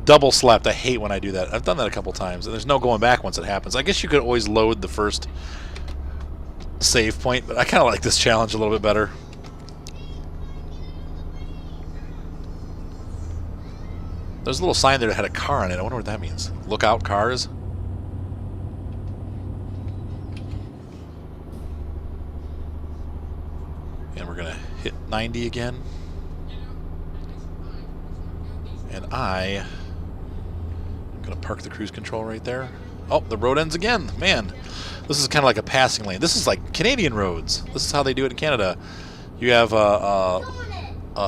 Double slept. I hate when I do that. I've done that a couple times, and there's no going back once it happens. I guess you could always load the first save point, but I kind of like this challenge a little bit better. There's a little sign there that had a car on it. I wonder what that means. Look out, cars. And we're going to hit 90 again. And I'm going to park the cruise control right there. Oh, the road ends again. Man, this is kind of like a passing lane. This is like Canadian roads. This is how they do it in Canada. You have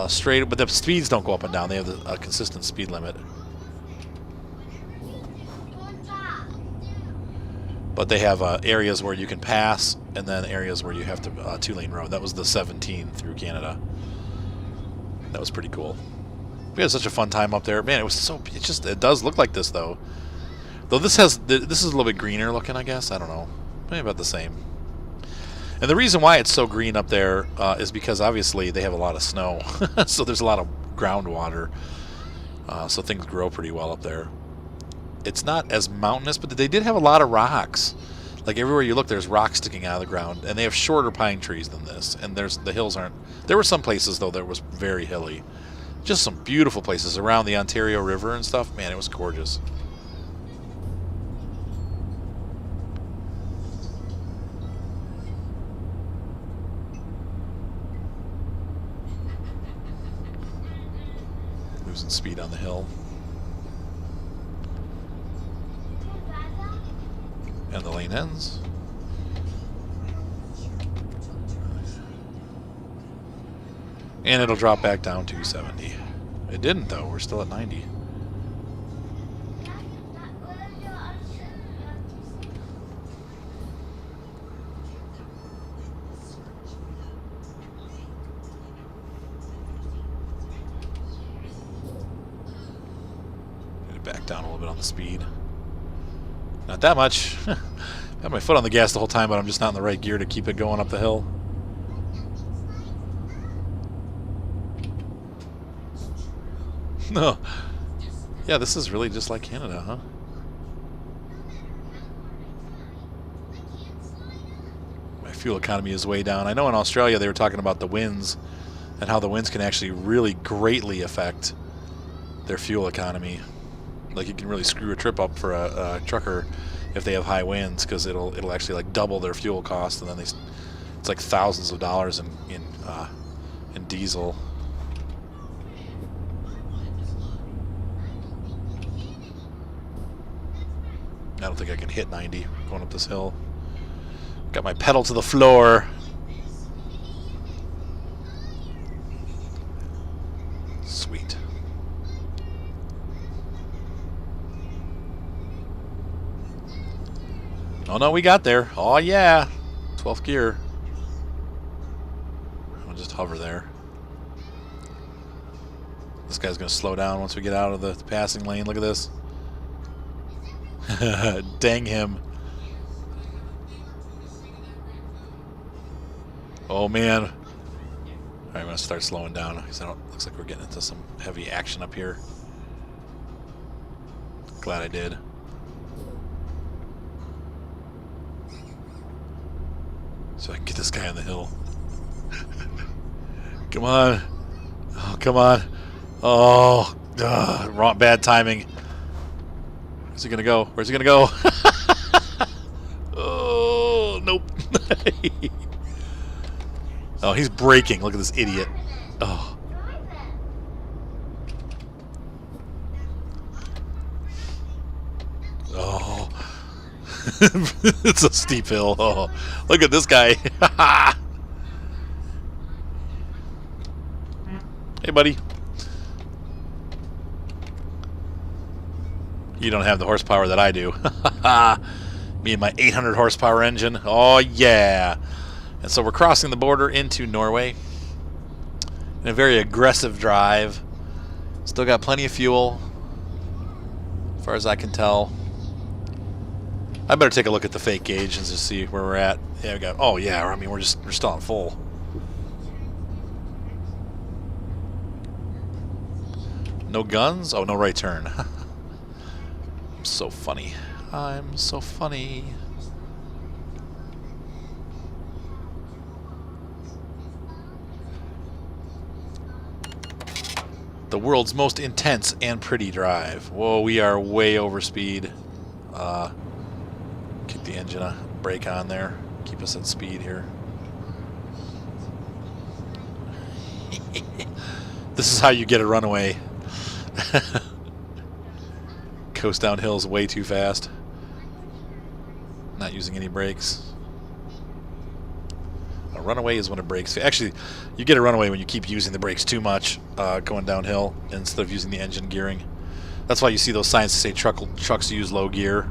straight, but the speeds don't go up and down. They have a consistent speed limit. But they have areas where you can pass, and then areas where you have to two-lane road. That was the 17 through Canada. That was pretty cool. We had such a fun time up there. Man, it was so. It does look like this though. Though this is a little bit greener looking, I guess. I don't know. Maybe about the same. And the reason why it's so green up there is because obviously they have a lot of snow. So there's a lot of groundwater. So things grow pretty well up there. It's not as mountainous, but they did have a lot of rocks. Like everywhere you look, there's rocks sticking out of the ground. And they have shorter pine trees than this. And the hills aren't. There were some places, though, that was very hilly. Just some beautiful places around the Ontario River and stuff. Man, it was gorgeous. Losing speed on the hill. And the lane ends. And it'll drop back down to 70. It didn't, though. We're still at 90. Get it back down a little bit on the speed. Not that much. I had my foot on the gas the whole time, but I'm just not in the right gear to keep it going up the hill. No. Yeah, this is really just like Canada, huh? My fuel economy is way down. I know in Australia they were talking about the winds and how the winds can actually really greatly affect their fuel economy. Like, you can really screw a trip up for a trucker if they have high winds, because it'll actually like double their fuel cost, and then it's like thousands of dollars in diesel. I don't think I can hit 90 going up this hill. Got my pedal to the floor. Sweet. Oh no, we got there. Oh yeah. 12th gear. I'll just hover there. This guy's going to slow down once we get out of the passing lane. Look at this. Dang him. Oh man. Alright, I'm going to start slowing down because looks like we're getting into some heavy action up here. Glad I did. So I can get this guy on the hill. Come on. Oh, come on. Oh, wrong, bad timing. Where's he gonna go? Where's he gonna go? Oh, nope. Oh, he's braking. Look at this idiot. Oh. Oh. It's a steep hill. Oh, look at this guy. Hey, buddy. You don't have the horsepower that I do. Me and my 800 horsepower engine. Oh, yeah. And so we're crossing the border into Norway in a very aggressive drive. Still got plenty of fuel, as far as I can tell. I better take a look at the fake gauge and just see where we're at. Yeah, we got. Oh yeah, I mean we're still on full. No guns? Oh, no right turn. I'm so funny. I'm so funny. The world's most intense and pretty drive. Whoa, we are way over speed. Kick the engine a brake on there. Keep us at speed here. This is how you get a runaway. Coast down hills way too fast. Not using any brakes. A runaway is when it brakes. Actually, you get a runaway when you keep using the brakes too much going downhill instead of using the engine gearing. That's why you see those signs that say trucks use low gear.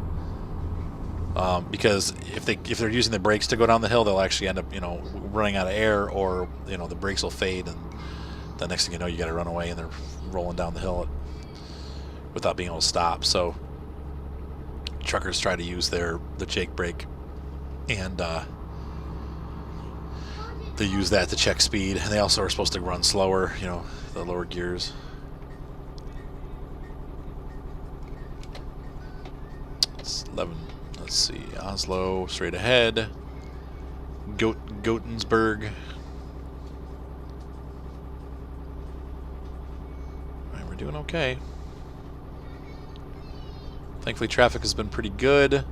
Because if they're using the brakes to go down the hill, they'll actually end up running out of air, or the brakes will fade, and the next thing you know, you got to run away and they're rolling down the hill without being able to stop. So truckers try to use the Jake brake, and they use that to check speed. And they also are supposed to run slower, the lower gears. It's 11. Let's see, Oslo straight ahead. Gotensburg. Alright, we're doing okay. Thankfully, traffic has been pretty good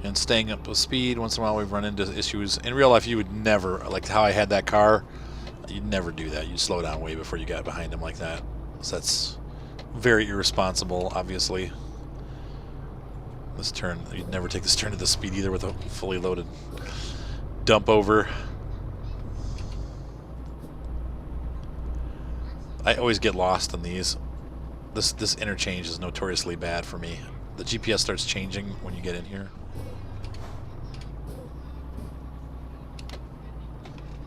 and staying up with speed. Once in a while, we've run into issues. In real life, you would never, like how I had that car, you'd never do that. You'd slow down way before you got behind him like that. So that's very irresponsible, obviously. This turn, you'd never take this turn at this speed either with a fully loaded dump over. I always get lost in these. This interchange is notoriously bad for me. The GPS starts changing when you get in here.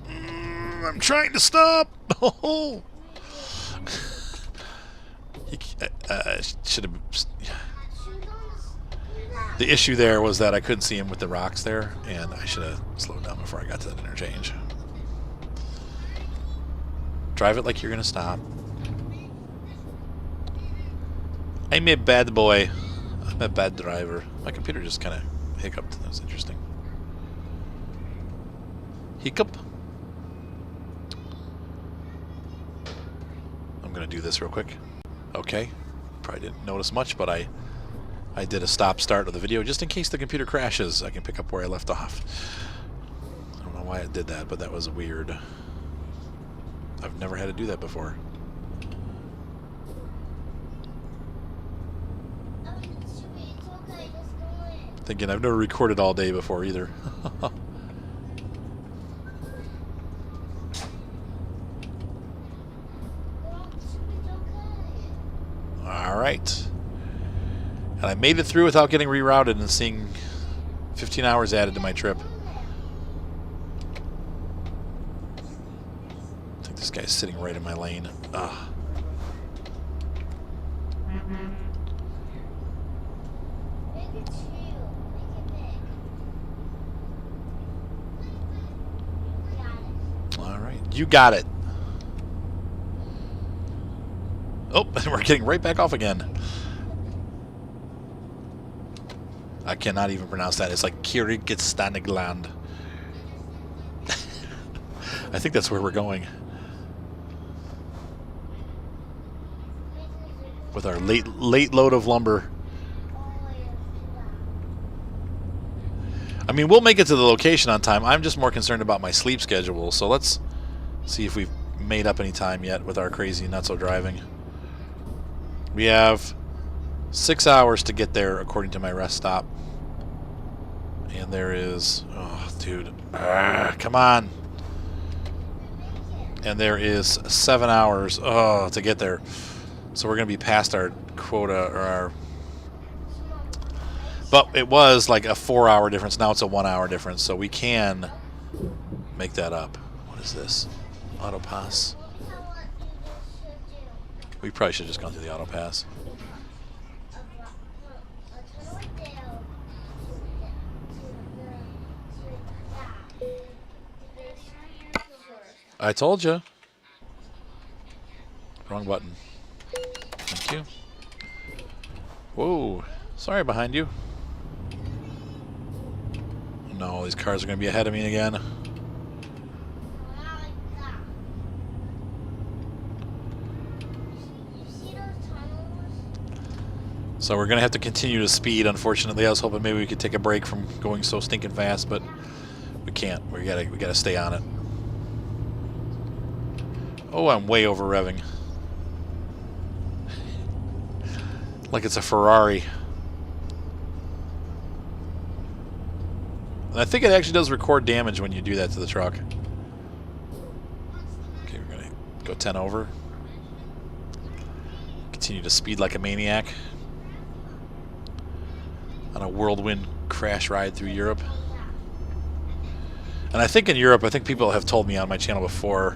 I'm trying to stop. Oh, should have. The issue there was that I couldn't see him with the rocks there, and I should have slowed down before I got to that interchange. Drive it like you're gonna stop. I'm a bad boy. I'm a bad driver. My computer just kind of hiccuped. That was interesting. Hiccup. I'm gonna do this real quick. Okay. Probably didn't notice much, but I I did a stop start of the video just in case the computer crashes. I can pick up where I left off. I don't know why it did that, but that was weird. I've never had to do that before. Oh, it's okay, just go in. Thinking I've never recorded all day before either. Alright. And I made it through without getting rerouted and seeing 15 hours added to my trip. I think this guy's sitting right in my lane. Ugh. Make it two. Make it big. Got it. Alright. You got it. Oh, and we're getting right back off again. I cannot even pronounce that. It's like Kyrgyzstanigland. I think that's where we're going. With our late load of lumber. I mean, we'll make it to the location on time. I'm just more concerned about my sleep schedule. So let's see if we've made up any time yet with our crazy nutso driving. We have 6 hours to get there according to my rest stop. And there is... Oh, dude. Come on. And there is 7 hours to get there. So we're going to be past our quota or our... But it was like a 4-hour difference. Now it's a 1-hour difference. So we can make that up. What is this? Auto pass. We probably should have just gone through the auto pass. I told you. Wrong button. Thank you. Whoa. Sorry behind you. No, these cars are going to be ahead of me again. So we're going to have to continue to speed, unfortunately. I was hoping maybe we could take a break from going so stinking fast, but we can't. We gotta stay on it. Oh, I'm way over revving. Like it's a Ferrari. And I think it actually does record damage when you do that to the truck. Okay, we're going to go 10 over. Continue to speed like a maniac. On a whirlwind crash ride through Europe. And I think in Europe, I think people have told me on my channel before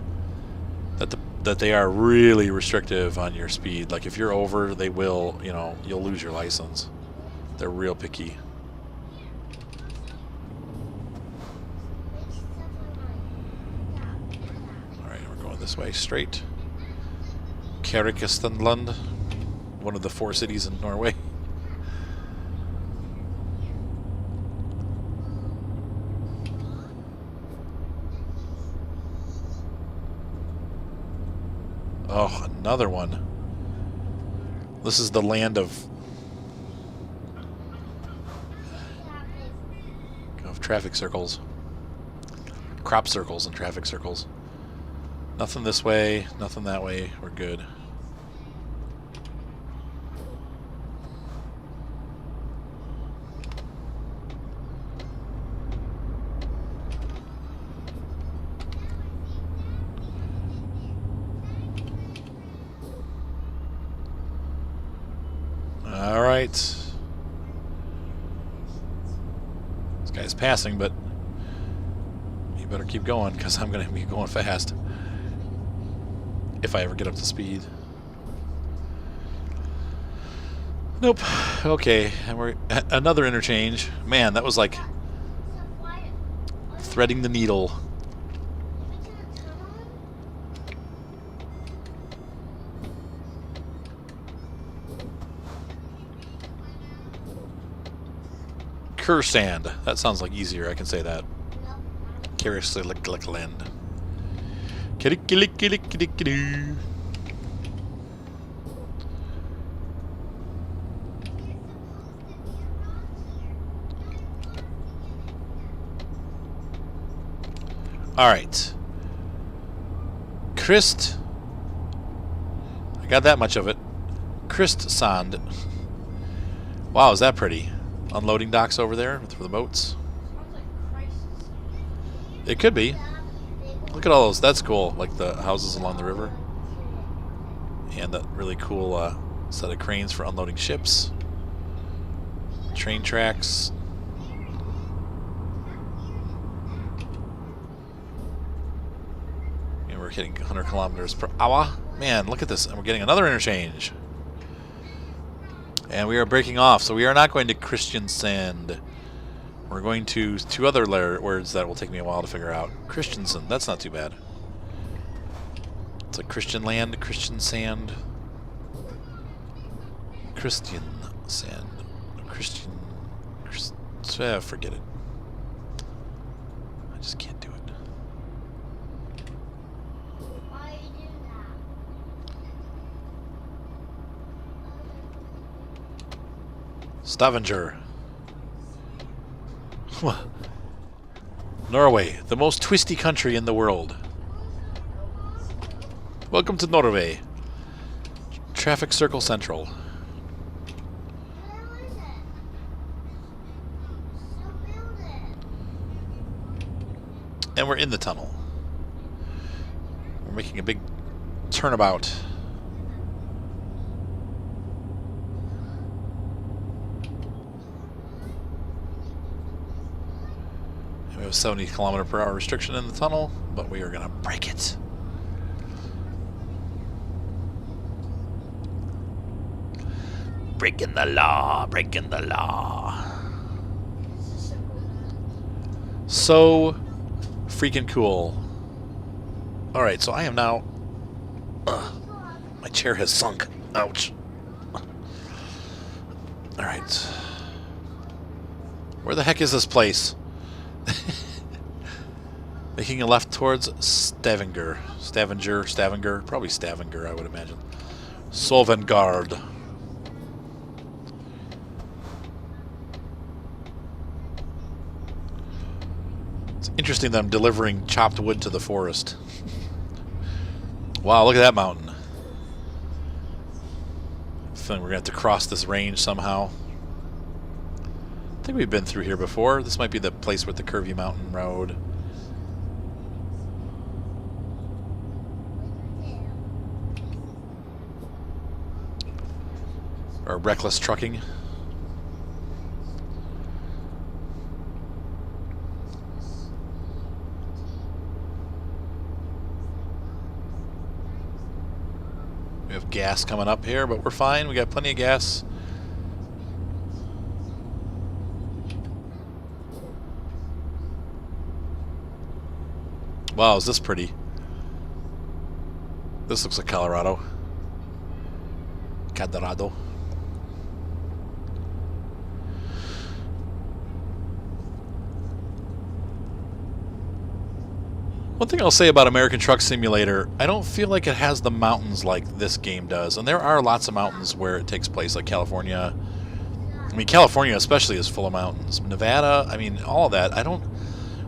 that they are really restrictive on your speed. Like if you're over, they will, you know, you'll lose your license. They're real picky. Alright, we're going this way straight. Kyrgyzstanland, one of the 4 cities in Norway. Oh, another one. This is the land of traffic circles. Crop circles and traffic circles. Nothing this way, nothing that way. We're good. Alright. This guy's passing, but you better keep going because I'm going to be going fast. If I ever get up to speed. Nope. Okay. And we're another interchange. Man, that was like threading the needle. Kursand. That sounds like easier. I can say that. Kyrgyzstanland. All right. Christ. I got that much of it. Christ Sand. Wow, is that pretty? Unloading docks over there for the boats. Sounds like Christ's. It could be. Look at all those. That's cool. Like the houses along the river. And that really cool set of cranes for unloading ships. Train tracks. And we're hitting 100 kilometers per hour. Man, look at this. And we're getting another interchange. And we are breaking off. So we are not going to Christian Sand. We're going to two other words that will take me a while to figure out. Christiansen. That's not too bad. It's like Christian land, Christian sand. Christian sand. Forget it. I just can't do it. Why you do that? Stavanger. Norway, the most twisty country in the world. Welcome to Norway. Traffic Circle Central. Where is it? So build it. And we're in the tunnel. We're making a big turnabout. And we have a 70-kilometer-per-hour restriction in the tunnel, but we are going to break it. Breaking the law, breaking the law. So freaking cool. Alright, so I am now... my chair has sunk. Ouch. Alright. Where the heck is this place? Making a left towards Stavanger. Stavanger. Probably Stavanger, I would imagine. Sovngarde. Interesting that I'm delivering chopped wood to the forest. Wow, look at that mountain. I feel like we're going to have to cross this range somehow. I think we've been through here before. This might be the place with the curvy mountain road. Or reckless trucking. We have gas coming up here, but we're fine. We got plenty of gas. Wow, is this pretty? This looks like Colorado. Colorado. One thing I'll say about American Truck Simulator, I don't feel like it has the mountains like this game does. And there are lots of mountains where it takes place, like California. I mean, California especially is full of mountains. Nevada, I mean, all of that.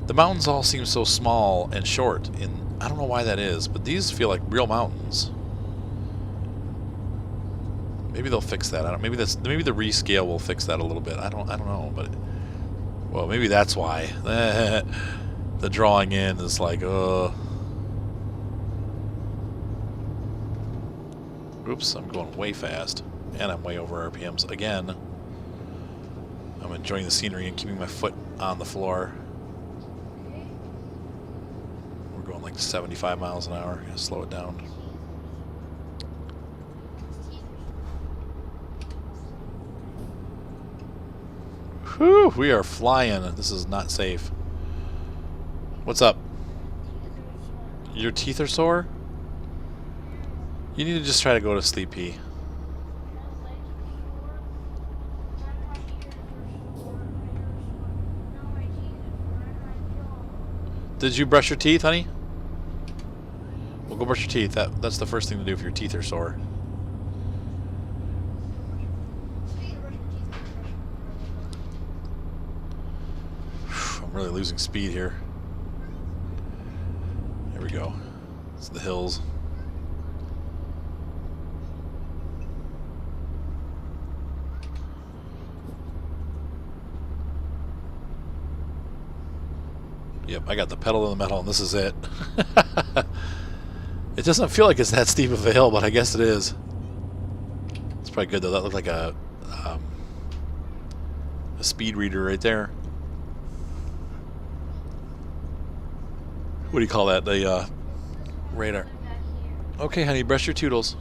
The mountains all seem so small and short, and I don't know why that is, but these feel like real mountains. Maybe they'll fix that. Maybe the rescale will fix that a little bit. I don't know, but well, maybe that's why. The drawing in is like, oops, I'm going way fast. And I'm way over RPMs again. I'm enjoying the scenery and keeping my foot on the floor. We're going like 75 miles an hour. Gonna slow it down. Whew, we are flying. This is not safe. What's up? Your teeth are sore? You need to just try to go to sleep, P. Did you brush your teeth, honey? Well, go brush your teeth. That's the first thing to do if your teeth are sore. I'm really losing speed here. There we go. It's the hills. Yep, I got the pedal to the metal, and this is it. It doesn't feel like it's that steep of a hill, but I guess it is. It's probably good though. That looked like a speed reader right there. What do you call that? The radar. Okay, honey, brush your toodles.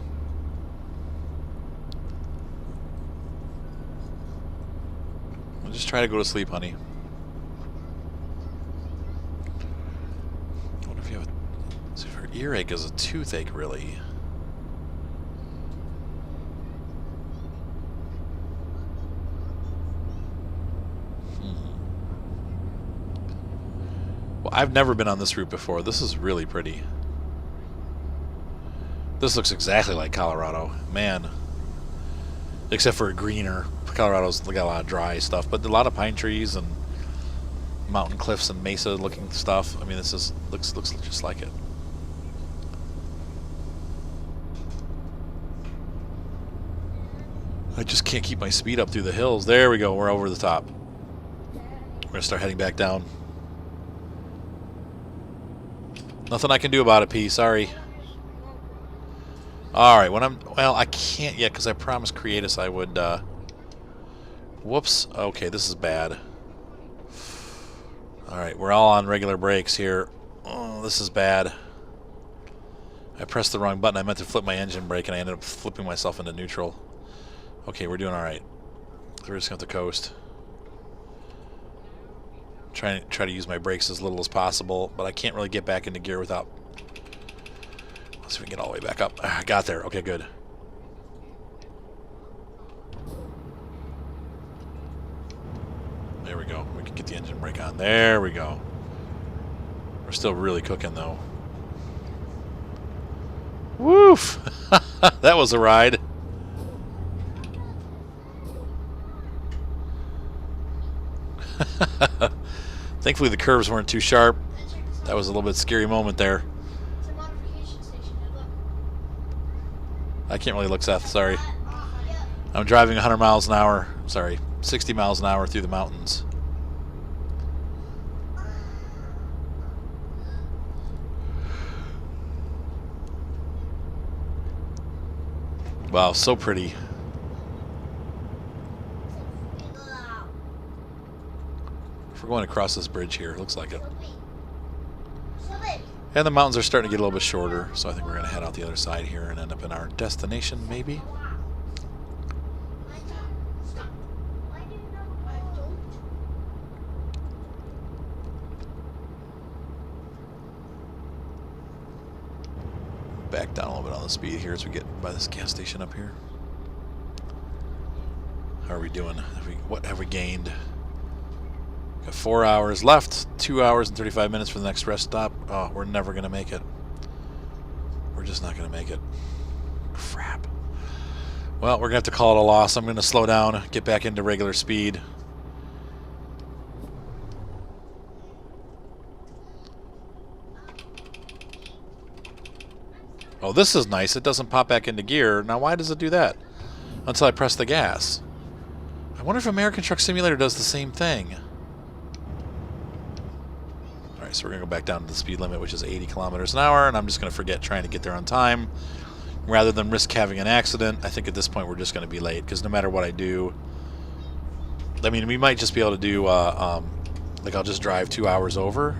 I'll just try to go to sleep, honey. I wonder if you have a... See if her earache is a toothache, really. Well, I've never been on this route before. This is really pretty. This looks exactly like Colorado. Man. Except for greener. Colorado's got a lot of dry stuff, but a lot of pine trees and mountain cliffs and mesa looking stuff. I mean, this is looks just like it. I just can't keep my speed up through the hills. There we go. We're over the top. We're going to start heading back down. Nothing I can do about it, P. Sorry. Alright, well, I can't yet because I promised Creatus I would, whoops. Okay, this is bad. Alright, we're all on regular brakes here. Oh, this is bad. I pressed the wrong button. I meant to flip my engine brake and I ended up flipping myself into neutral. Okay, we're doing alright. We're just going to have to coast. Try to use my brakes as little as possible, but I can't really get back into gear without... Let's see if we can get all the way back up. I got there. Okay, good. There we go. We can get the engine brake on. There we go. We're still really cooking, though. Woof! That was a ride. Thankfully, the curves weren't too sharp. That was a little bit scary moment there. It's a modification station. Look. I can't really look, Seth. Sorry. I'm driving 100 miles an hour. Sorry, 60 miles an hour through the mountains. Wow, so pretty. If we're going across this bridge here, looks like it. And the mountains are starting to get a little bit shorter, so I think we're going to head out the other side here and end up in our destination, maybe. Back down a little bit on the speed here as we get by this gas station up here. How are we doing? What have we gained? Got 4 hours left. 2 hours and 35 minutes for the next rest stop. Oh, we're never going to make it. We're just not going to make it. Crap. Well, we're going to have to call it a loss. I'm going to slow down, get back into regular speed. Oh, this is nice. It doesn't pop back into gear. Now, why does it do that? Until I press the gas. I wonder if American Truck Simulator does the same thing. Alright, so we're going to go back down to the speed limit, which is 80 kilometers an hour, and I'm just going to forget trying to get there on time. Rather than risk having an accident, I think at this point we're just going to be late, because no matter what I do... I mean, we might just be able to do, like, I'll just drive 2 hours over.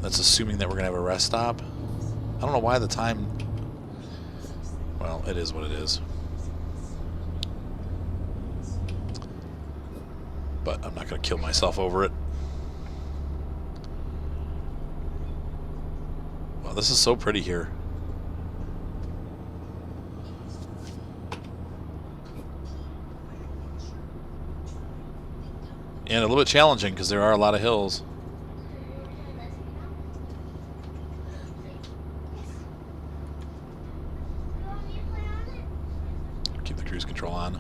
That's assuming that we're going to have a rest stop. I don't know why the time... Well, it is what it is. But I'm not going to kill myself over it. Wow, this is so pretty here. And a little bit challenging because there are a lot of hills. Keep the cruise control on.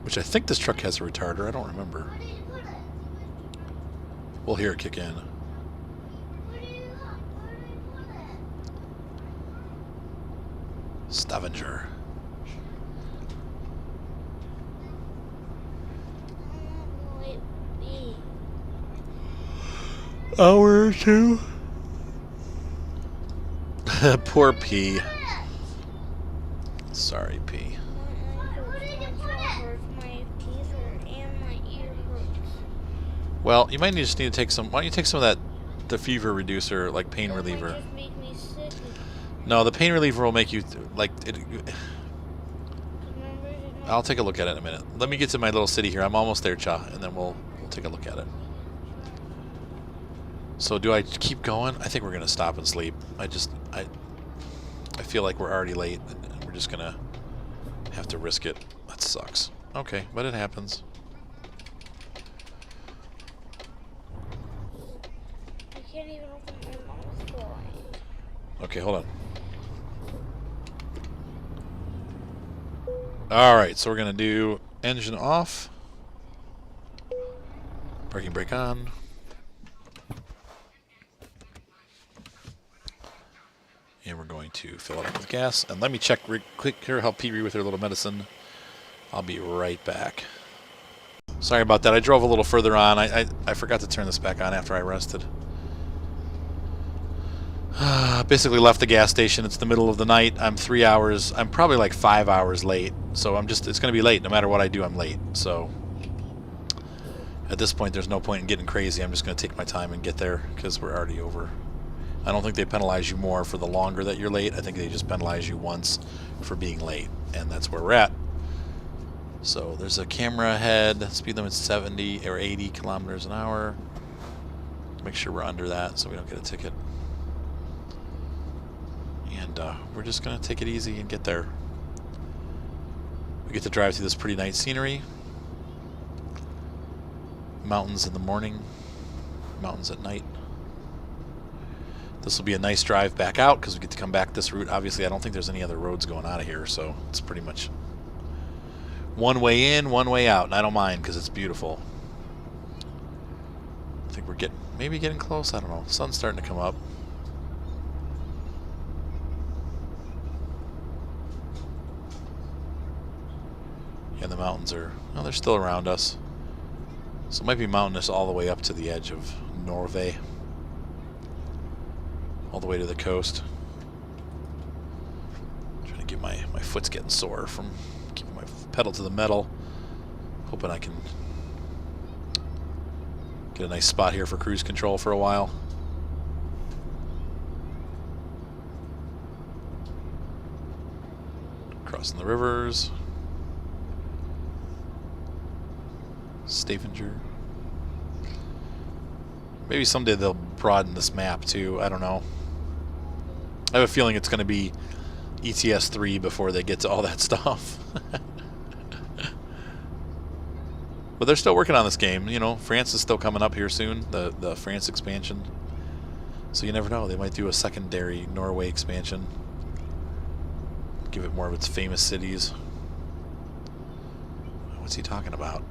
Which I think this truck has a retarder. I don't remember. We'll hear it kick in. Stavanger. Wait, B. Hour or two. Poor P. Sorry, P. Where did you put it? My teeth hurt and my ear hurts. Well, you might just need to take some. Why don't you take some of that, the fever reducer, like pain It might reliever? just make me sick. No, the pain reliever will make you like it. Remember, I'll take a look at it in a minute. Let me get to my little city here. I'm almost there, Cha, and then we'll take a look at it. So do I keep going? I think we're gonna stop and sleep. I feel like we're already late, and we're just gonna have to risk it. That sucks. Okay, but it happens. I can't even open my mouth wide. Okay, hold on. Alright, so we're going to do engine off. Parking brake on. And we're going to fill it up with gas. And let me check quick here, help Pee-wee with her little medicine. I'll be right back. Sorry about that. I drove a little further on. I forgot to turn this back on after I rested. Basically left the gas station. It's the middle of the night. I'm 3 hours. I'm probably like 5 hours late. So it's going to be late. No matter what I do, I'm late. So at this point, there's no point in getting crazy. I'm just going to take my time and get there because we're already over. I don't think they penalize you more for the longer that you're late. I think they just penalize you once for being late. And that's where we're at. So there's a camera ahead. Speed limit's 70 or 80 kilometers an hour. Make sure we're under that so we don't get a ticket. And we're just going to take it easy and get there. We get to drive through this pretty nice scenery. Mountains in the morning, mountains at night. This will be a nice drive back out because we get to come back this route. Obviously, I don't think there's any other roads going out of here, so it's pretty much one way in, one way out. And I don't mind because it's beautiful. I think we're maybe getting close. I don't know. Sun's starting to come up. And the mountains are, well, they're still around us. So it might be mountainous all the way up to the edge of Norway. All the way to the coast. Trying to get my foot's getting sore from keeping my pedal to the metal. Hoping I can get a nice spot here for cruise control for a while. Crossing the rivers. Stavanger. Maybe someday they'll broaden this map too. I don't know. I have a feeling it's going to be ETS 3 before they get to all that stuff. But they're still working on this game. You know, France is still coming up here soon, the France expansion. So you never know. They might do a secondary Norway expansion. Give it more of its famous cities. What's he talking about?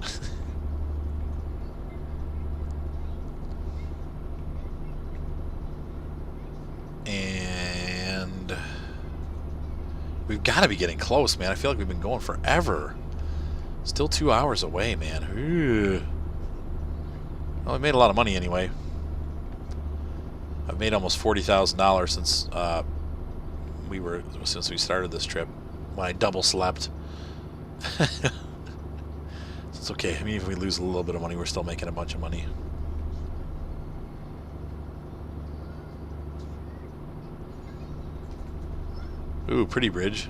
And we've got to be getting close, man. I feel like we've been going forever. Still 2 hours away, man. Ooh. Well, we made a lot of money anyway. I've made almost $40,000 since we started this trip. When I double slept. It's okay. I mean, if we lose a little bit of money, we're still making a bunch of money. Ooh, pretty bridge.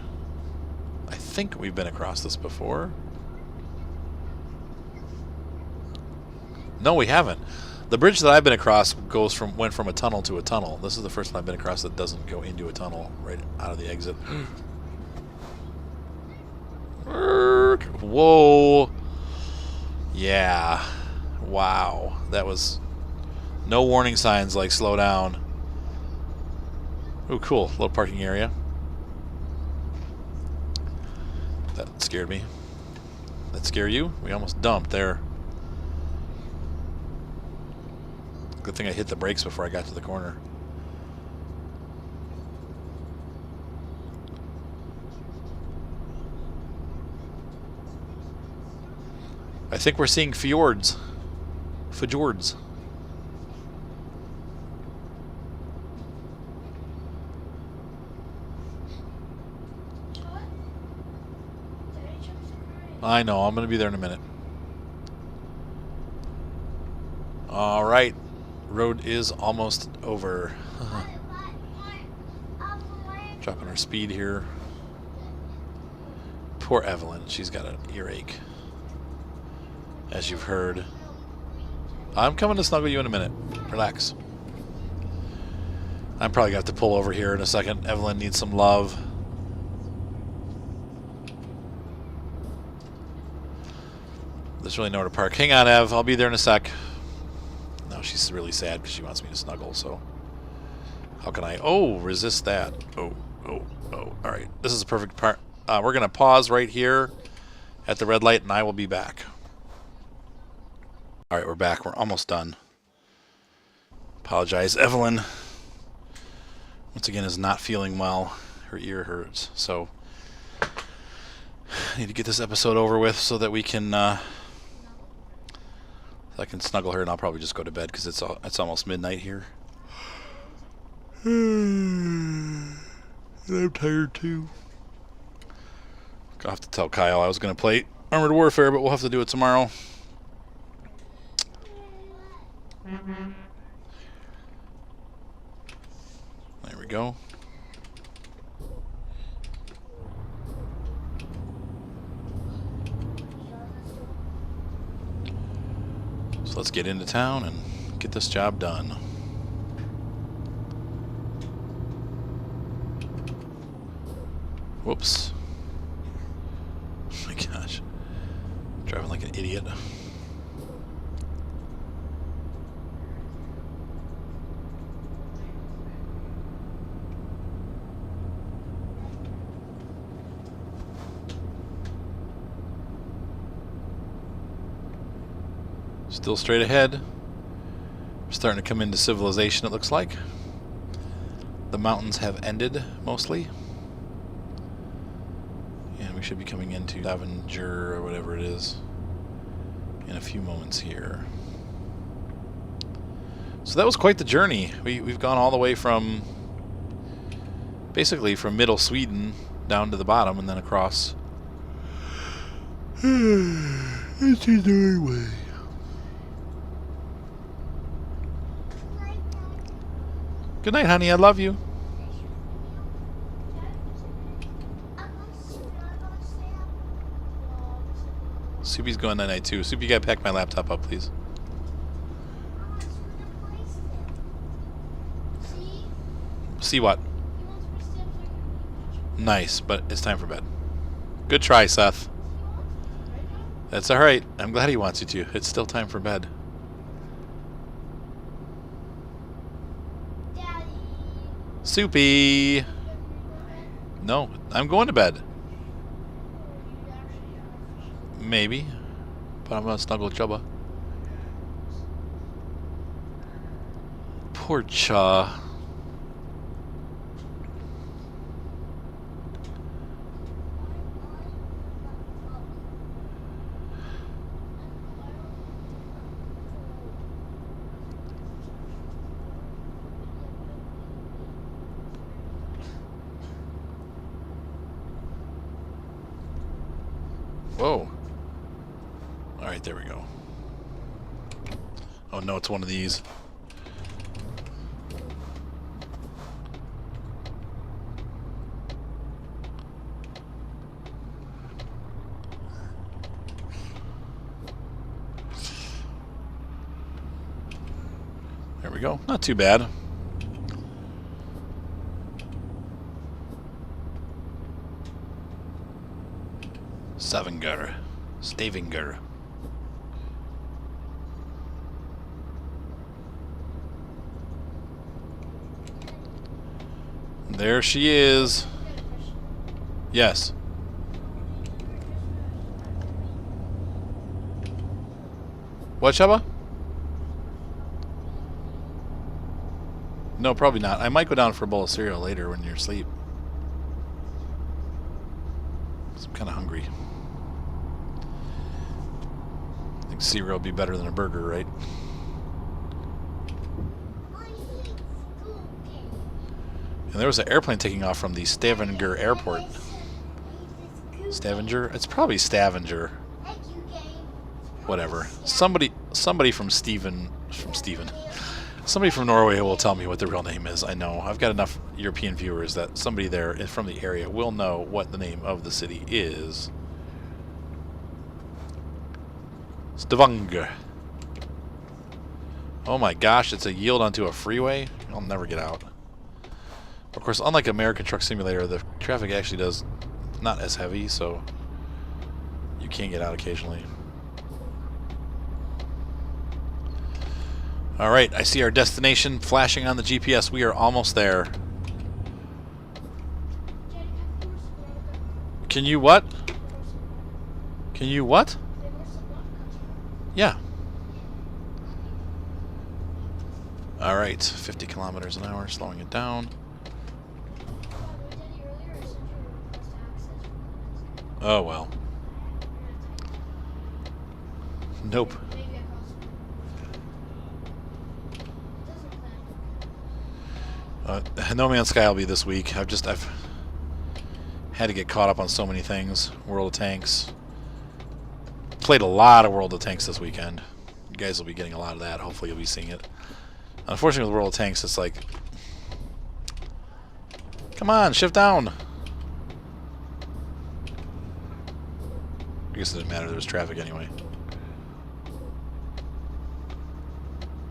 I think we've been across this before. No, we haven't. The bridge that I've been across went from a tunnel to a tunnel. This is the first one I've been across that doesn't go into a tunnel right out of the exit. Whoa. Yeah. Wow. That was no warning signs like slow down. Ooh, cool. Little parking area. That scared me. That scare you? We almost dumped there. Good thing I hit the brakes before I got to the corner. I think we're seeing fjords. Fjords. I know, I'm going to be there in a minute. Alright. Road is almost over. Dropping our speed here. Poor Evelyn. She's got an earache. As you've heard. I'm coming to snuggle you in a minute. Relax. I'm probably going to have to pull over here in a second. Evelyn needs some love. There's really nowhere to park. Hang on, Ev. I'll be there in a sec. No, she's really sad because she wants me to snuggle, so... How can I... Oh, resist that. Oh. Alright, this is a perfect part. We're going to pause right here at the red light, and I will be back. Alright, we're back. We're almost done. Apologize. Evelyn, once again, is not feeling well. Her ear hurts, so... I need to get this episode over with so that we can... I can snuggle her, and I'll probably just go to bed because it's almost midnight here. And I'm tired too. I'll have to tell Kyle I was going to play Armored Warfare, but we'll have to do it tomorrow. There we go. So let's get into town and get this job done. Whoops. Oh my gosh. Driving like an idiot. Still straight ahead. We're starting to come into civilization, it looks like. The mountains have ended, mostly. And we should be coming into Stavanger, or whatever it is, in a few moments here. So that was quite the journey. We've gone all the way from... basically from middle Sweden down to the bottom and then across. It's Norway. Good night, honey. I love you. Soupy's going night night too. Soupy, you gotta pack my laptop up, please. See what? Nice, but it's time for bed. Good try, Seth. That's alright. I'm glad he wants you to. It's still time for bed. Soupy! No, I'm going to bed. Maybe. But I'm gonna snuggle Chubba. Poor Cha. Whoa. Alright, there we go. Oh no, it's one of these. There we go. Not too bad. Stavanger. There she is. Yes. What, Shaba? No, probably not. I might go down for a bowl of cereal later when you're asleep. I'm kind of hungry. think cereal would be better than a burger, right? And there was an airplane taking off from the Stavanger airport. Stavanger? It's probably Stavanger. Whatever. Somebody from Steven. Somebody from Norway will tell me what the real name is. I know. I've got enough European viewers that somebody there from the area will know what the name of the city is. Stavanger. Oh my gosh, it's a yield onto a freeway? I'll never get out. Of course, unlike American Truck Simulator, the traffic actually does not as heavy, so you can get out occasionally. Alright, I see our destination flashing on the GPS. We are almost there. Can you what? Can you what? Yeah. Alright, 50 kilometers an hour, slowing it down. Oh well. Nope. No Man's Sky will be this week. I've had to get caught up on so many things. World of Tanks. Played a lot of World of Tanks this weekend. You guys will be getting a lot of that. Hopefully you'll be seeing it. Unfortunately with World of Tanks, it's like, come on, shift down. I guess it didn't matter. There was traffic anyway.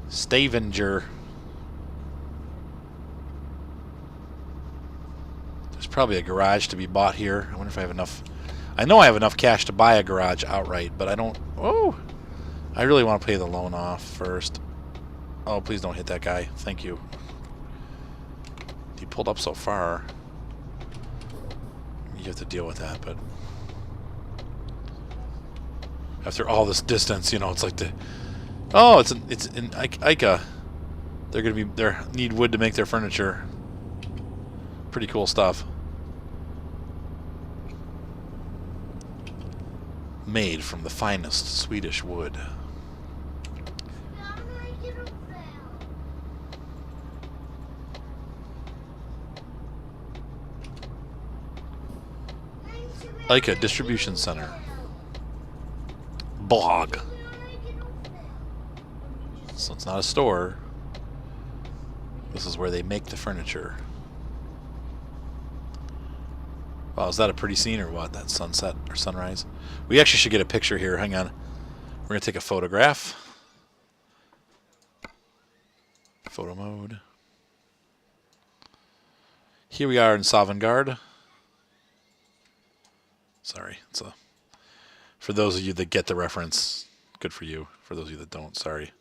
Stavanger. There's probably a garage to be bought here. I wonder if I have enough. I know I have enough cash to buy a garage outright, but I don't. Oh! I really want to pay the loan off first. Oh, please don't hit that guy. Thank you. He pulled up so far. You have to deal with that, but after all this distance, you know, it's like the. Oh, it's in Ica. They need wood to make their furniture. Pretty cool stuff. Made from the finest Swedish wood. Ica Distribution Center. Blog. So it's not a store. This is where they make the furniture. Wow, is that a pretty scene or what? That sunset or sunrise? We actually should get a picture here. Hang on. We're going to take a photograph. Photo mode. Here we are in Savangard. Sorry. For those of you that get the reference, good for you. For those of you that don't, sorry.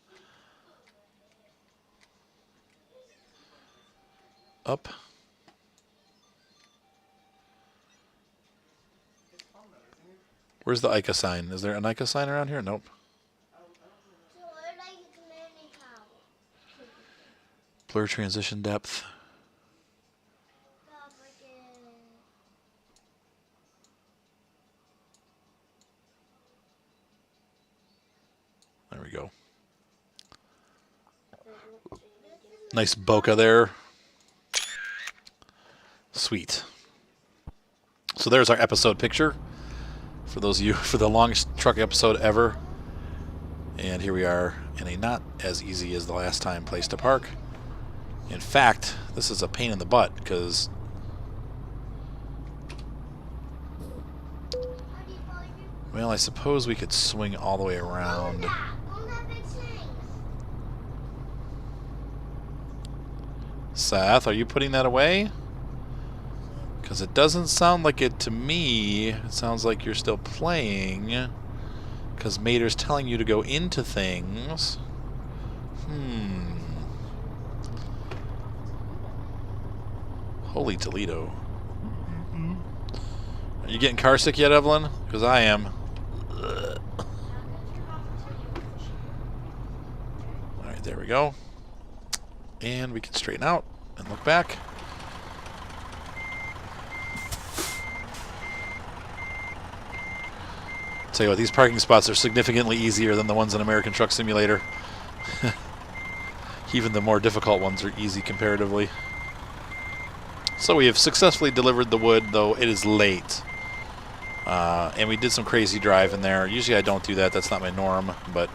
Up. Where's the Ica sign? Is there an Ica sign around here? Nope. Blur transition depth. There we go. Nice bokeh there. Sweet. So there's our episode picture. For those of you, for the longest truck episode ever. And here we are in a not as easy as the last time place to park. In fact, this is a pain in the butt because well, I suppose we could swing all the way around. Seth, are you putting that away? Because it doesn't sound like it to me. It sounds like you're still playing. Because Mater's telling you to go into things. Holy Toledo. Are you getting car sick yet, Evelyn? Because I am. Alright, there we go. And we can straighten out and look back. Tell you what, these parking spots are significantly easier than the ones in American Truck Simulator. Even the more difficult ones are easy comparatively. So we have successfully delivered the wood, though it is late. And we did some crazy driving there. Usually I don't do that. That's not my norm, but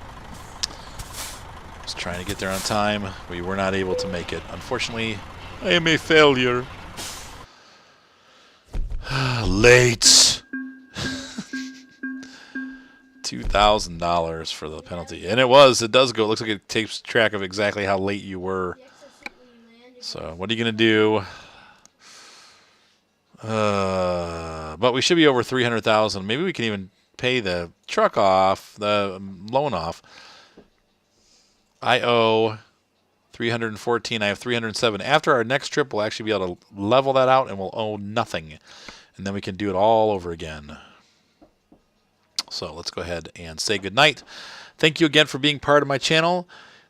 just trying to get there on time. We were not able to make it. Unfortunately, I am a failure. Late. $2,000 for the penalty. And it does go. It looks like it takes track of exactly how late you were. So what are you going to do? But we should be over 300,000. Maybe we can even pay the truck off, the loan off. I owe 314. I have 307. After our next trip, we'll actually be able to level that out, and we'll owe nothing. And then we can do it all over again. So let's go ahead and say goodnight. Thank you again for being part of my channel.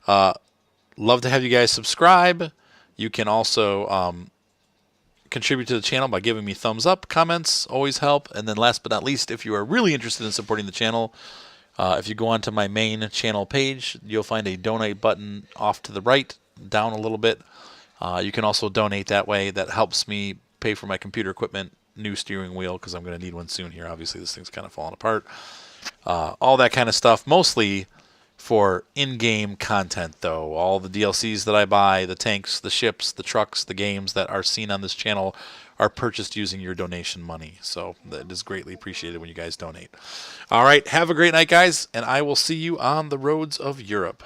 Love to have you guys subscribe. You can also contribute to the channel by giving me thumbs up. Comments always help. And then last but not least, if you are really interested in supporting the channel, if you go onto my main channel page, you'll find a donate button off to the right, down a little bit. You can also donate that way. That helps me pay for my computer equipment, new steering wheel, because I'm going to need one soon here. Obviously, this thing's kind of falling apart. All that kind of stuff, mostly for in-game content, though. All the DLCs that I buy, the tanks, the ships, the trucks, the games that are seen on this channel are purchased using your donation money. So that is greatly appreciated when you guys donate. All right, have a great night, guys, and I will see you on the roads of Europe.